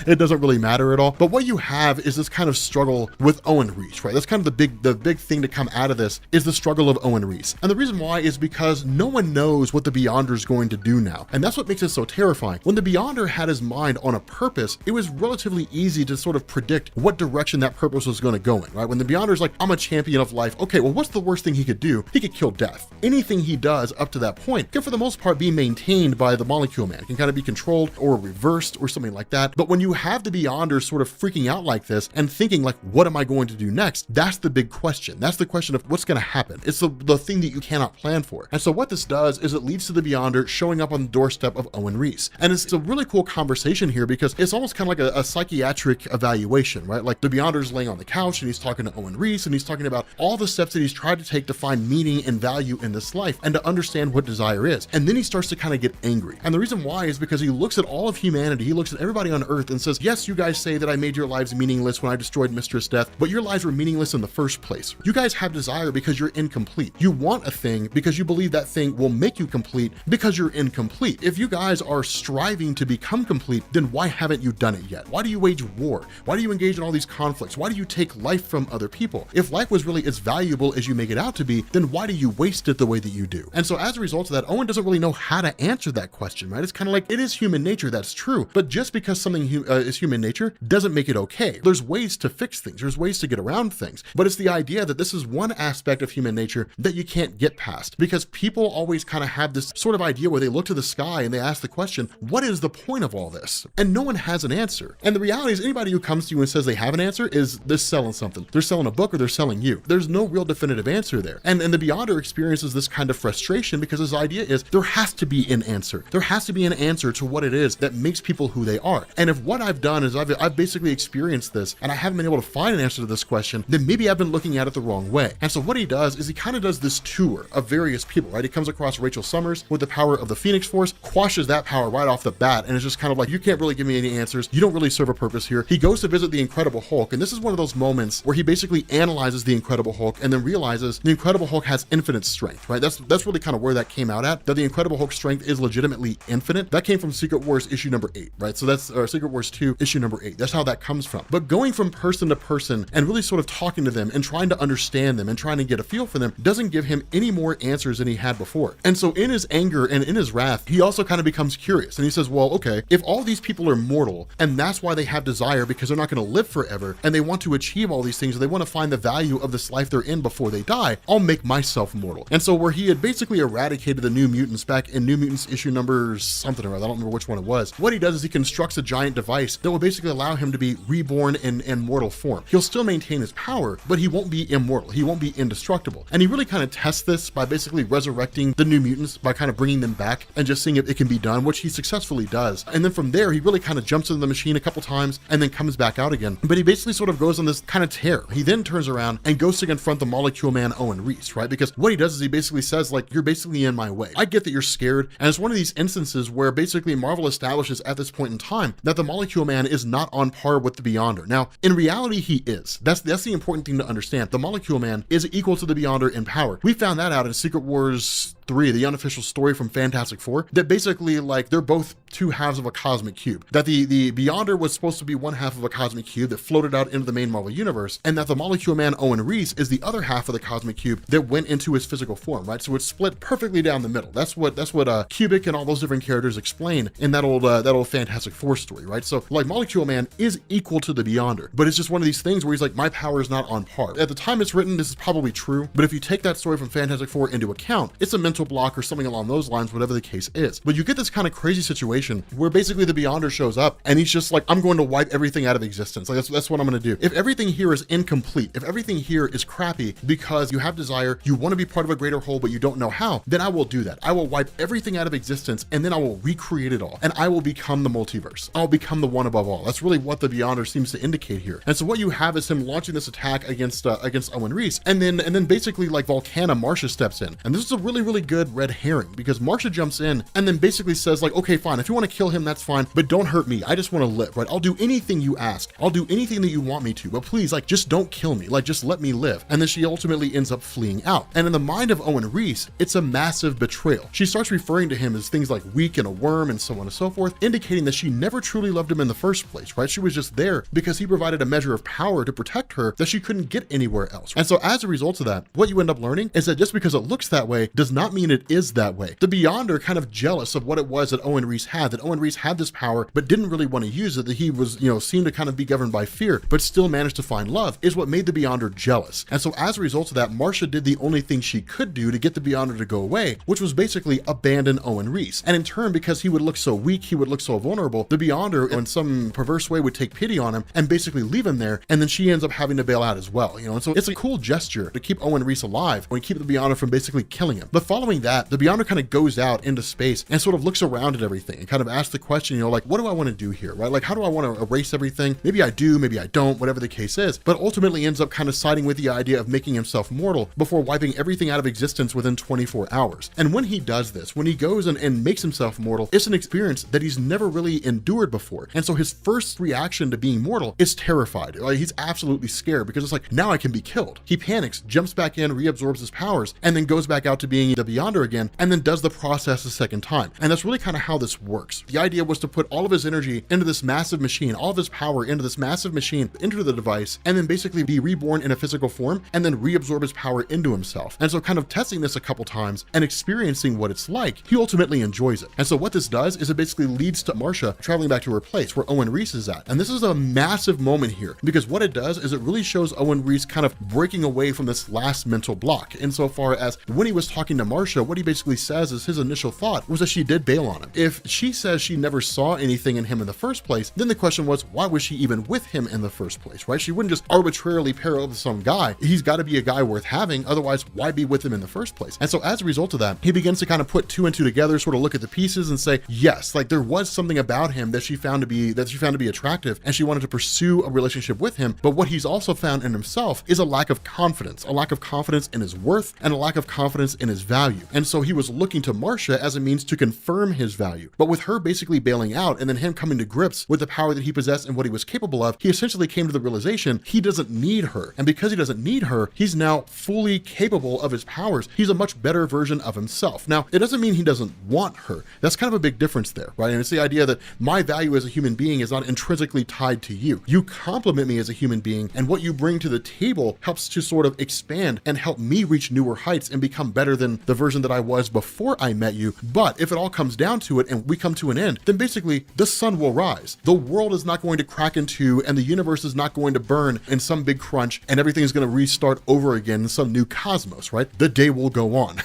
It doesn't really matter at all. But what you have is this kind of struggle with Owen Reese, right? That's kind of the big thing to come out of this is the struggle of Owen Reese. And the reason why is because no one knows what the Beyonder is going to do now. And that's what makes it so terrifying. When the Beyonder had his mind on a purpose, it was relatively easy to sort of predict what direction that purpose was going to go in, right? When the Beyonder's like, I'm a champion of life. Okay, well, what's the worst thing he could do? He could kill death. Anything he does up to that point can, for the most part, be maintained by the Molecule Man. It can kind of be controlled or reversed or something like that. But when you have the Beyonder sort of freaking out like this and thinking like, what am I going to do next? That's the big question. That's the question of what's going to happen. It's the thing that you cannot plan stand for. And so what this does is it leads to the Beyonder showing up on the doorstep of Owen Reese. And it's a really cool conversation here because it's almost kind of like a psychiatric evaluation, right? Like the Beyonder's laying on the couch and he's talking to Owen Reese and he's talking about all the steps that he's tried to take to find meaning and value in this life and to understand what desire is. And then he starts to kind of get angry. And the reason why is because he looks at all of humanity, he looks at everybody on Earth and says, yes, you guys say that I made your lives meaningless when I destroyed Mistress Death, but your lives were meaningless in the first place. You guys have desire because you're incomplete. You want a thing because you believe that thing will make you complete because you're incomplete. If you guys are striving to become complete, then why haven't you done it yet? Why do you wage war? Why do you engage in all these conflicts? Why do you take life from other people? If life was really as valuable as you make it out to be, then why do you waste it the way that you do? And so as a result of that, Owen doesn't really know how to answer that question, right? It's kind of like, it is human nature, that's true. But just because something is human nature doesn't make it okay. There's ways to fix things. There's ways to get around things. But it's the idea that this is one aspect of human nature that you can't get past, because people always kind of have this sort of idea where they look to the sky and they ask the question, what is the point of all this? And no one has an answer. And the reality is anybody who comes to you and says they have an answer is they're selling something. They're selling a book or they're selling you. There's no real definitive answer there. And the Beyonder experiences this kind of frustration because his idea is there has to be an answer. There has to be an answer to what it is that makes people who they are. And if what I've done is I've basically experienced this and I haven't been able to find an answer to this question, then maybe I've been looking at it the wrong way. And so what he does is he kind of does this tour of various people, right? He comes across Rachel Summers with the power of the Phoenix Force, quashes that power right off the bat, and it's just kind of like, you can't really give me any answers. You don't really serve a purpose here. He goes to visit the Incredible Hulk, and this is one of those moments where he basically analyzes the Incredible Hulk and then realizes the Incredible Hulk has infinite strength, right? That's really kind of where that came out at, that the Incredible Hulk's strength is legitimately infinite. That came from Secret Wars issue number 8, right? So that's Secret Wars 2 issue number 8. That's how that comes from. But going from person to person and really sort of talking to them and trying to understand them and trying to get a feel for them doesn't give him any more answers than he had before. And so in his anger and in his wrath, he also kind of becomes curious and he says, well, okay, if all these people are mortal and that's why they have desire because they're not going to live forever and they want to achieve all these things and they want to find the value of this life they're in before they die, I'll make myself mortal. And so where he had basically eradicated the New Mutants back in New Mutants issue number something or other, I don't remember which one it was, what he does is he constructs a giant device that will basically allow him to be reborn in mortal form. He'll still maintain his power, but he won't be immortal. He won't be indestructible. And he really kind of tests this by basically resurrecting the New Mutants, by kind of bringing them back and just seeing if it can be done, which he successfully does. And then from there, he really kind of jumps into the machine a couple times and then comes back out again. But he basically sort of goes on this kind of tear. He then turns around and goes to confront the Molecule Man Owen Reese, right? Because what he does is he basically says, like, you're basically in my way. I get that you're scared. And it's one of these instances where basically Marvel establishes at this point in time that the Molecule Man is not on par with the Beyonder. Now, in reality, he is. That's the important thing to understand. The Molecule Man is equal to the Beyonder in power. We found that out in Secret Wars 3, the unofficial story from Fantastic Four, that basically, like, they're both two halves of a cosmic cube. That the Beyonder was supposed to be one half of a cosmic cube that floated out into the main Marvel universe, and that the Molecule Man Owen Reese is the other half of the cosmic cube that went into his physical form, right? So it's split perfectly down the middle. That's what Kubrick and all those different characters explain in that old Fantastic Four story, right? So like Molecule Man is equal to the Beyonder, but it's just one of these things where he's like, my power is not on par. At the time it's written, this is probably true, but if you take that story from Fantastic Four into account, it's a mental block or something along those lines, whatever the case is. But you get this kind of crazy situation where basically the Beyonder shows up and he's just like, I'm going to wipe everything out of existence. Like that's what I'm going to do. If everything here is incomplete, if everything here is crappy because you have desire, you want to be part of a greater whole, but you don't know how, then I will do that. I will wipe everything out of existence and then I will recreate it all. And I will become the multiverse. I'll become the one above all. That's really what the Beyonder seems to indicate here. And so what you have is him launching this attack against Owen Reese. And then basically like Volcana Marsha steps in. And this is a really, really good red herring because Marsha jumps in and then basically says like, okay, fine. If you want to kill him, that's fine, but don't hurt me. I just want to live, right? I'll do anything you ask. I'll do anything that you want me to, but please, like, just don't kill me. Like, just let me live. And then she ultimately ends up fleeing out. And in the mind of Owen Reese, it's a massive betrayal. She starts referring to him as things like weak and a worm and so on and so forth, indicating that she never truly loved him in the first place, right? She was just there because he provided a measure of power to protect her that she couldn't get anywhere else. And so as a result of that, what you end up learning is that just because it looks that way does not mean it is that way. The Beyonder kind of jealous of what it was that Owen Reese had, that Owen Reese had this power but didn't really want to use it, that he was, seemed to kind of be governed by fear, but still managed to find love, is what made the Beyonder jealous. And so as a result of that, Marsha did the only thing she could do to get the Beyonder to go away, which was basically abandon Owen Reese. And in turn, because he would look so weak, he would look so vulnerable, the Beyonder in some perverse way would take pity on him and basically leave him there, and then she ends up having to bail out as well, and so it's a cool gesture to keep Owen Reese alive when you keep the Beyonder from basically killing him. But following following that, the Beyonder kind of goes out into space and sort of looks around at everything and kind of asks the question, like, what do I want to do here, right? Like, how do I want to erase everything? Maybe I do, maybe I don't, whatever the case is, but ultimately ends up kind of siding with the idea of making himself mortal before wiping everything out of existence within 24 hours. And when he does this, when he goes and makes himself mortal, it's an experience that he's never really endured before. And so his first reaction to being mortal is terrified. Like, he's absolutely scared because it's like, now I can be killed. He panics, jumps back in, reabsorbs his powers, and then goes back out to being the Beyonder again, and then does the process a second time. And that's really kind of how this works. The idea was to put all of his energy into this massive machine, all of his power into this massive machine, into the device, and then basically be reborn in a physical form, and then reabsorb his power into himself. And so kind of testing this a couple times and experiencing what it's like, he ultimately enjoys it. And so what this does is it basically leads to Marcia traveling back to her place where Owen Reese is at. And this is a massive moment here, because what it does is it really shows Owen Reese kind of breaking away from this last mental block, insofar as when he was talking to Marcia, what he basically says is his initial thought was that she did bail on him. If she says she never saw anything in him in the first place, then the question was, why was she even with him in the first place, right? She wouldn't just arbitrarily pair up with some guy. He's got to be a guy worth having, otherwise why be with him in the first place? And so as a result of that, he begins to kind of put two and two together, sort of look at the pieces and say, yes, like there was something about him that she found to be attractive, and she wanted to pursue a relationship with him. But what he's also found in himself is a lack of confidence in his worth, and a lack of confidence in his value. And so he was looking to Marcia as a means to confirm his value. But with her basically bailing out and then him coming to grips with the power that he possessed and what he was capable of, he essentially came to the realization he doesn't need her. And because he doesn't need her, he's now fully capable of his powers. He's a much better version of himself. Now, it doesn't mean he doesn't want her. That's kind of a big difference there, right? And it's the idea that my value as a human being is not intrinsically tied to you. You complement me as a human being, and what you bring to the table helps to sort of expand and help me reach newer heights and become better than the version that I was before I met you. But if it all comes down to it and we come to an end, then basically the sun will rise. The world is not going to crack in two, and the universe is not going to burn in some big crunch, and everything is going to restart over again in some new cosmos, right? The day will go on.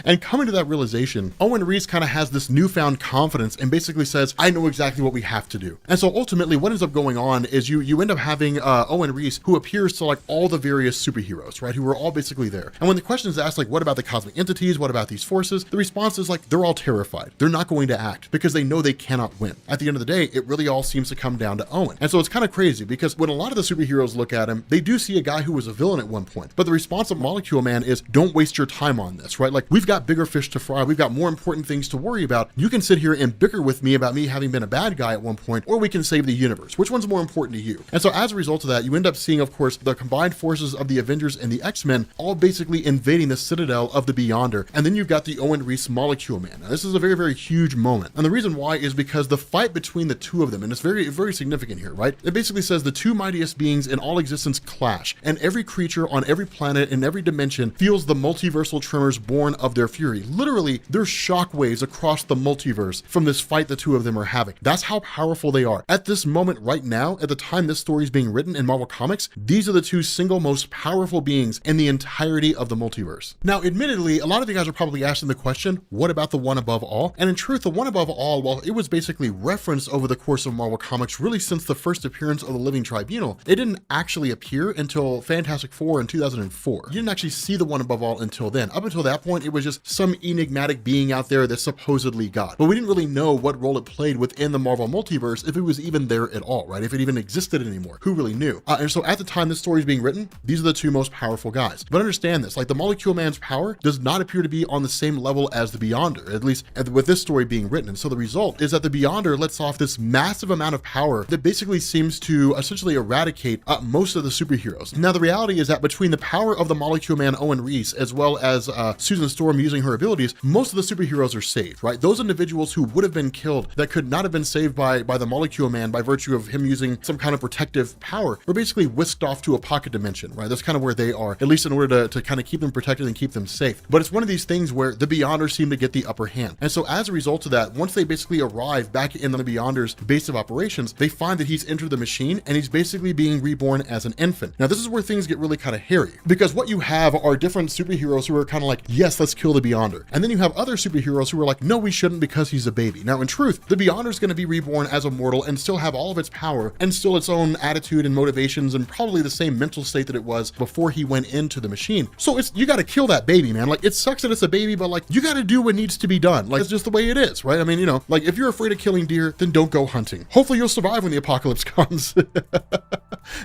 And coming to that realization, Owen Reese kind of has this newfound confidence and basically says, I know exactly what we have to do. And so ultimately what ends up going on is you end up having Owen Reese, who appears to like all the various superheroes, right? Who are all basically there. And when the question is asked, like, what about the cosmic entities? What about these forces? The response is like, they're all terrified. They're not going to act because they know they cannot win. At the end of the day, it really all seems to come down to Owen. And so it's kind of crazy because when a lot of the superheroes look at him, they do see a guy who was a villain at one point. But the response of Molecule Man is, don't waste your time on this, right? Like, we've got bigger fish to fry. We've got more important things to worry about. You can sit here and bicker with me about me having been a bad guy at one point, or we can save the universe. Which one's more important to you? And so as a result of that, you end up seeing, of course, the combined forces of the Avengers and the X-Men all basically invading the citadel of the Beyonder. And then you've got the Owen Reese Molecule Man. Now, this is a very, very huge moment. And the reason why is because the fight between the two of them, and it's very, very significant here, right? It basically says the two mightiest beings in all existence clash, and every creature on every planet in every dimension feels the multiversal tremors born of their fury. Literally, there's shockwaves across the multiverse from this fight the two of them are having. That's how powerful they are. At this moment right now, at the time this story is being written in Marvel Comics, these are the two single most powerful beings in the entirety of the multiverse. Now, admittedly, a lot of you guys are probably asking the question, what about the one above all? And in truth, the one above all, while it was basically referenced over the course of Marvel Comics really since the first appearance of the Living Tribunal, it didn't actually appear until Fantastic Four in 2004. You didn't actually see the one above all until then. Up until that point, it was just some enigmatic being out there that's supposedly God. But we didn't really know what role it played within the Marvel multiverse, if it was even there at all, right? If it even existed anymore. Who really knew? And so at the time this story is being written, these are the two most powerful guys. But understand this, like the Molecule Man's power does not appear to be on the same level as the Beyonder, at least with this story being written. And so the result is that the Beyonder lets off this massive amount of power that basically seems to essentially eradicate most of the superheroes. Now, the reality is that between the power of the Molecule Man Owen Reese, as well as Susan Storm using her abilities, most of the superheroes are saved, right? Those individuals who would have been killed that could not have been saved by the Molecule Man by virtue of him using some kind of protective power were basically whisked off to a pocket dimension, right? That's kind of where they are, at least in order to kind of keep them protected and keep them safe. But it's one of these things where the Beyonders seem to get the upper hand. And so as a result of that, once they basically arrive back in the Beyonder's base of operations, they find that he's entered the machine and he's basically being reborn as an infant. Now, this is where things get really kind of hairy, because what you have are different superheroes who are kind of like, yes, let's kill the Beyonder. And then you have other superheroes who are like, no, we shouldn't because he's a baby. Now, in truth, the Beyonder is going to be reborn as a mortal and still have all of its power and still its own attitude and motivations and probably the same mental state that it was before he went into the machine. So you got to kill that baby, man. Like, it sucks that it's a baby, but like, you got to do what needs to be done. Like, it's just the way it is, right? I mean, you know, like, if you're afraid of killing deer, then don't go hunting. Hopefully you'll survive when the apocalypse comes.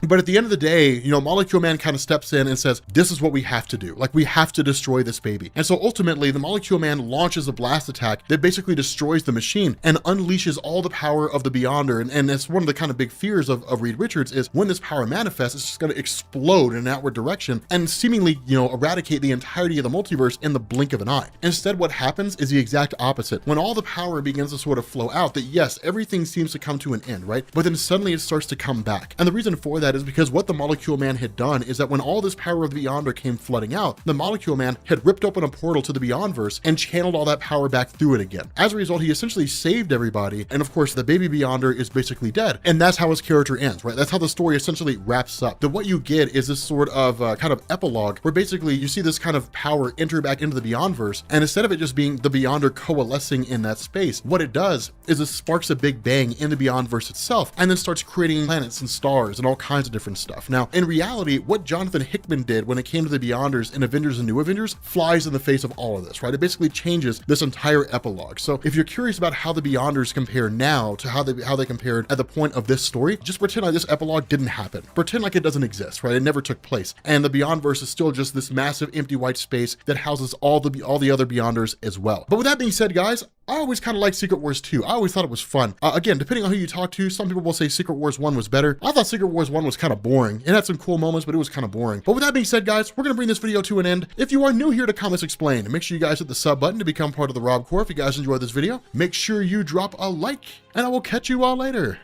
But at the end of the day, you know, Molecule Man kind of steps in and says, this is what we have to do. Like, we have to destroy this baby. And so ultimately, the Molecule Man launches a blast attack that basically destroys the machine and unleashes all the power of the Beyonder. And that's one of the kind of big fears of Reed Richards, is when this power manifests, it's just going to explode in an outward direction and seemingly, you know, eradicate the entirety of the multiverse in the blink of an eye. Instead, what happens is the exact opposite. When all the power begins to sort of flow out, that yes, everything seems to come to an end, right? But then suddenly it starts to come back. And the reason for that is because what the Molecule Man had done is that when all this power of the Beyonder came flooding out, the Molecule Man had ripped open a portal to the Beyondverse and channeled all that power back through it again. As a result, he essentially saved everybody. And of course, the baby Beyonder is basically dead. And that's how his character ends, right? That's how the story essentially wraps up. That what you get is this sort of kind of epilogue where basically you see this kind of power enter back into the Beyondverse. And instead of it just being the Beyonder coalescing in that space, what it does is it sparks a big bang in the Beyondverse itself and then starts creating planets and stars and all kinds of different stuff. Now, in reality, what Jonathan Hickman did when it came to the Beyonders in Avengers and New Avengers flies in the face of all of this, right? It basically changes this entire epilogue. So if you're curious about how the Beyonders compare now to how they compared at the point of this story, just pretend like this epilogue didn't happen. Pretend like it doesn't exist, right? It never took place. And the Beyondverse is still just this massive empty white space that houses all the other Beyonders as well. But with that being said, guys, I always kind of liked Secret Wars 2. I always thought it was fun. Again, depending on who you talk to, some people will say Secret Wars 1 was better. I thought Secret Wars 1 was kind of boring. It had some cool moments, but it was kind of boring. But with that being said, guys, we're going to bring this video to an end. If you are new here to Comics Explained, make sure you guys hit the sub button to become part of the Rob Corps. If you guys enjoyed this video, make sure you drop a like, and I will catch you all later.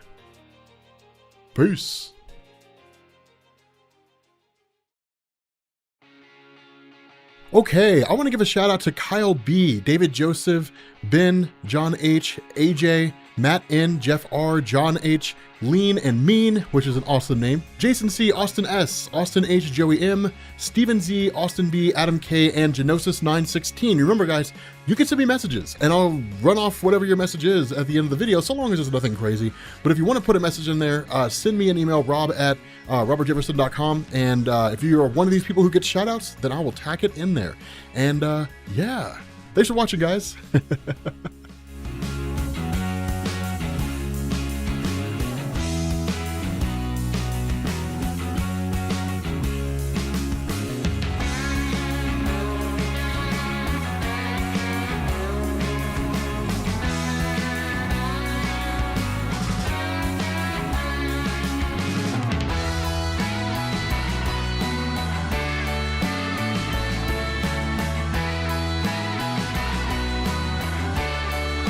Peace. Okay, I want to give a shout out to Kyle B, David Joseph, Ben, John H, AJ, Matt N, Jeff R, John H, Lean and Mean, which is an awesome name, Jason C, Austin S, Austin H, Joey M, Steven Z, Austin B, Adam K, and Genosis 916. Remember, guys, you can send me messages and I'll run off whatever your message is at the end of the video, so long as there's nothing crazy. But if you want to put a message in there, send me an email, rob@robertjefferson.com, and if you are one of these people who gets shout outs, then I will tack it in there. And yeah, thanks for watching, guys.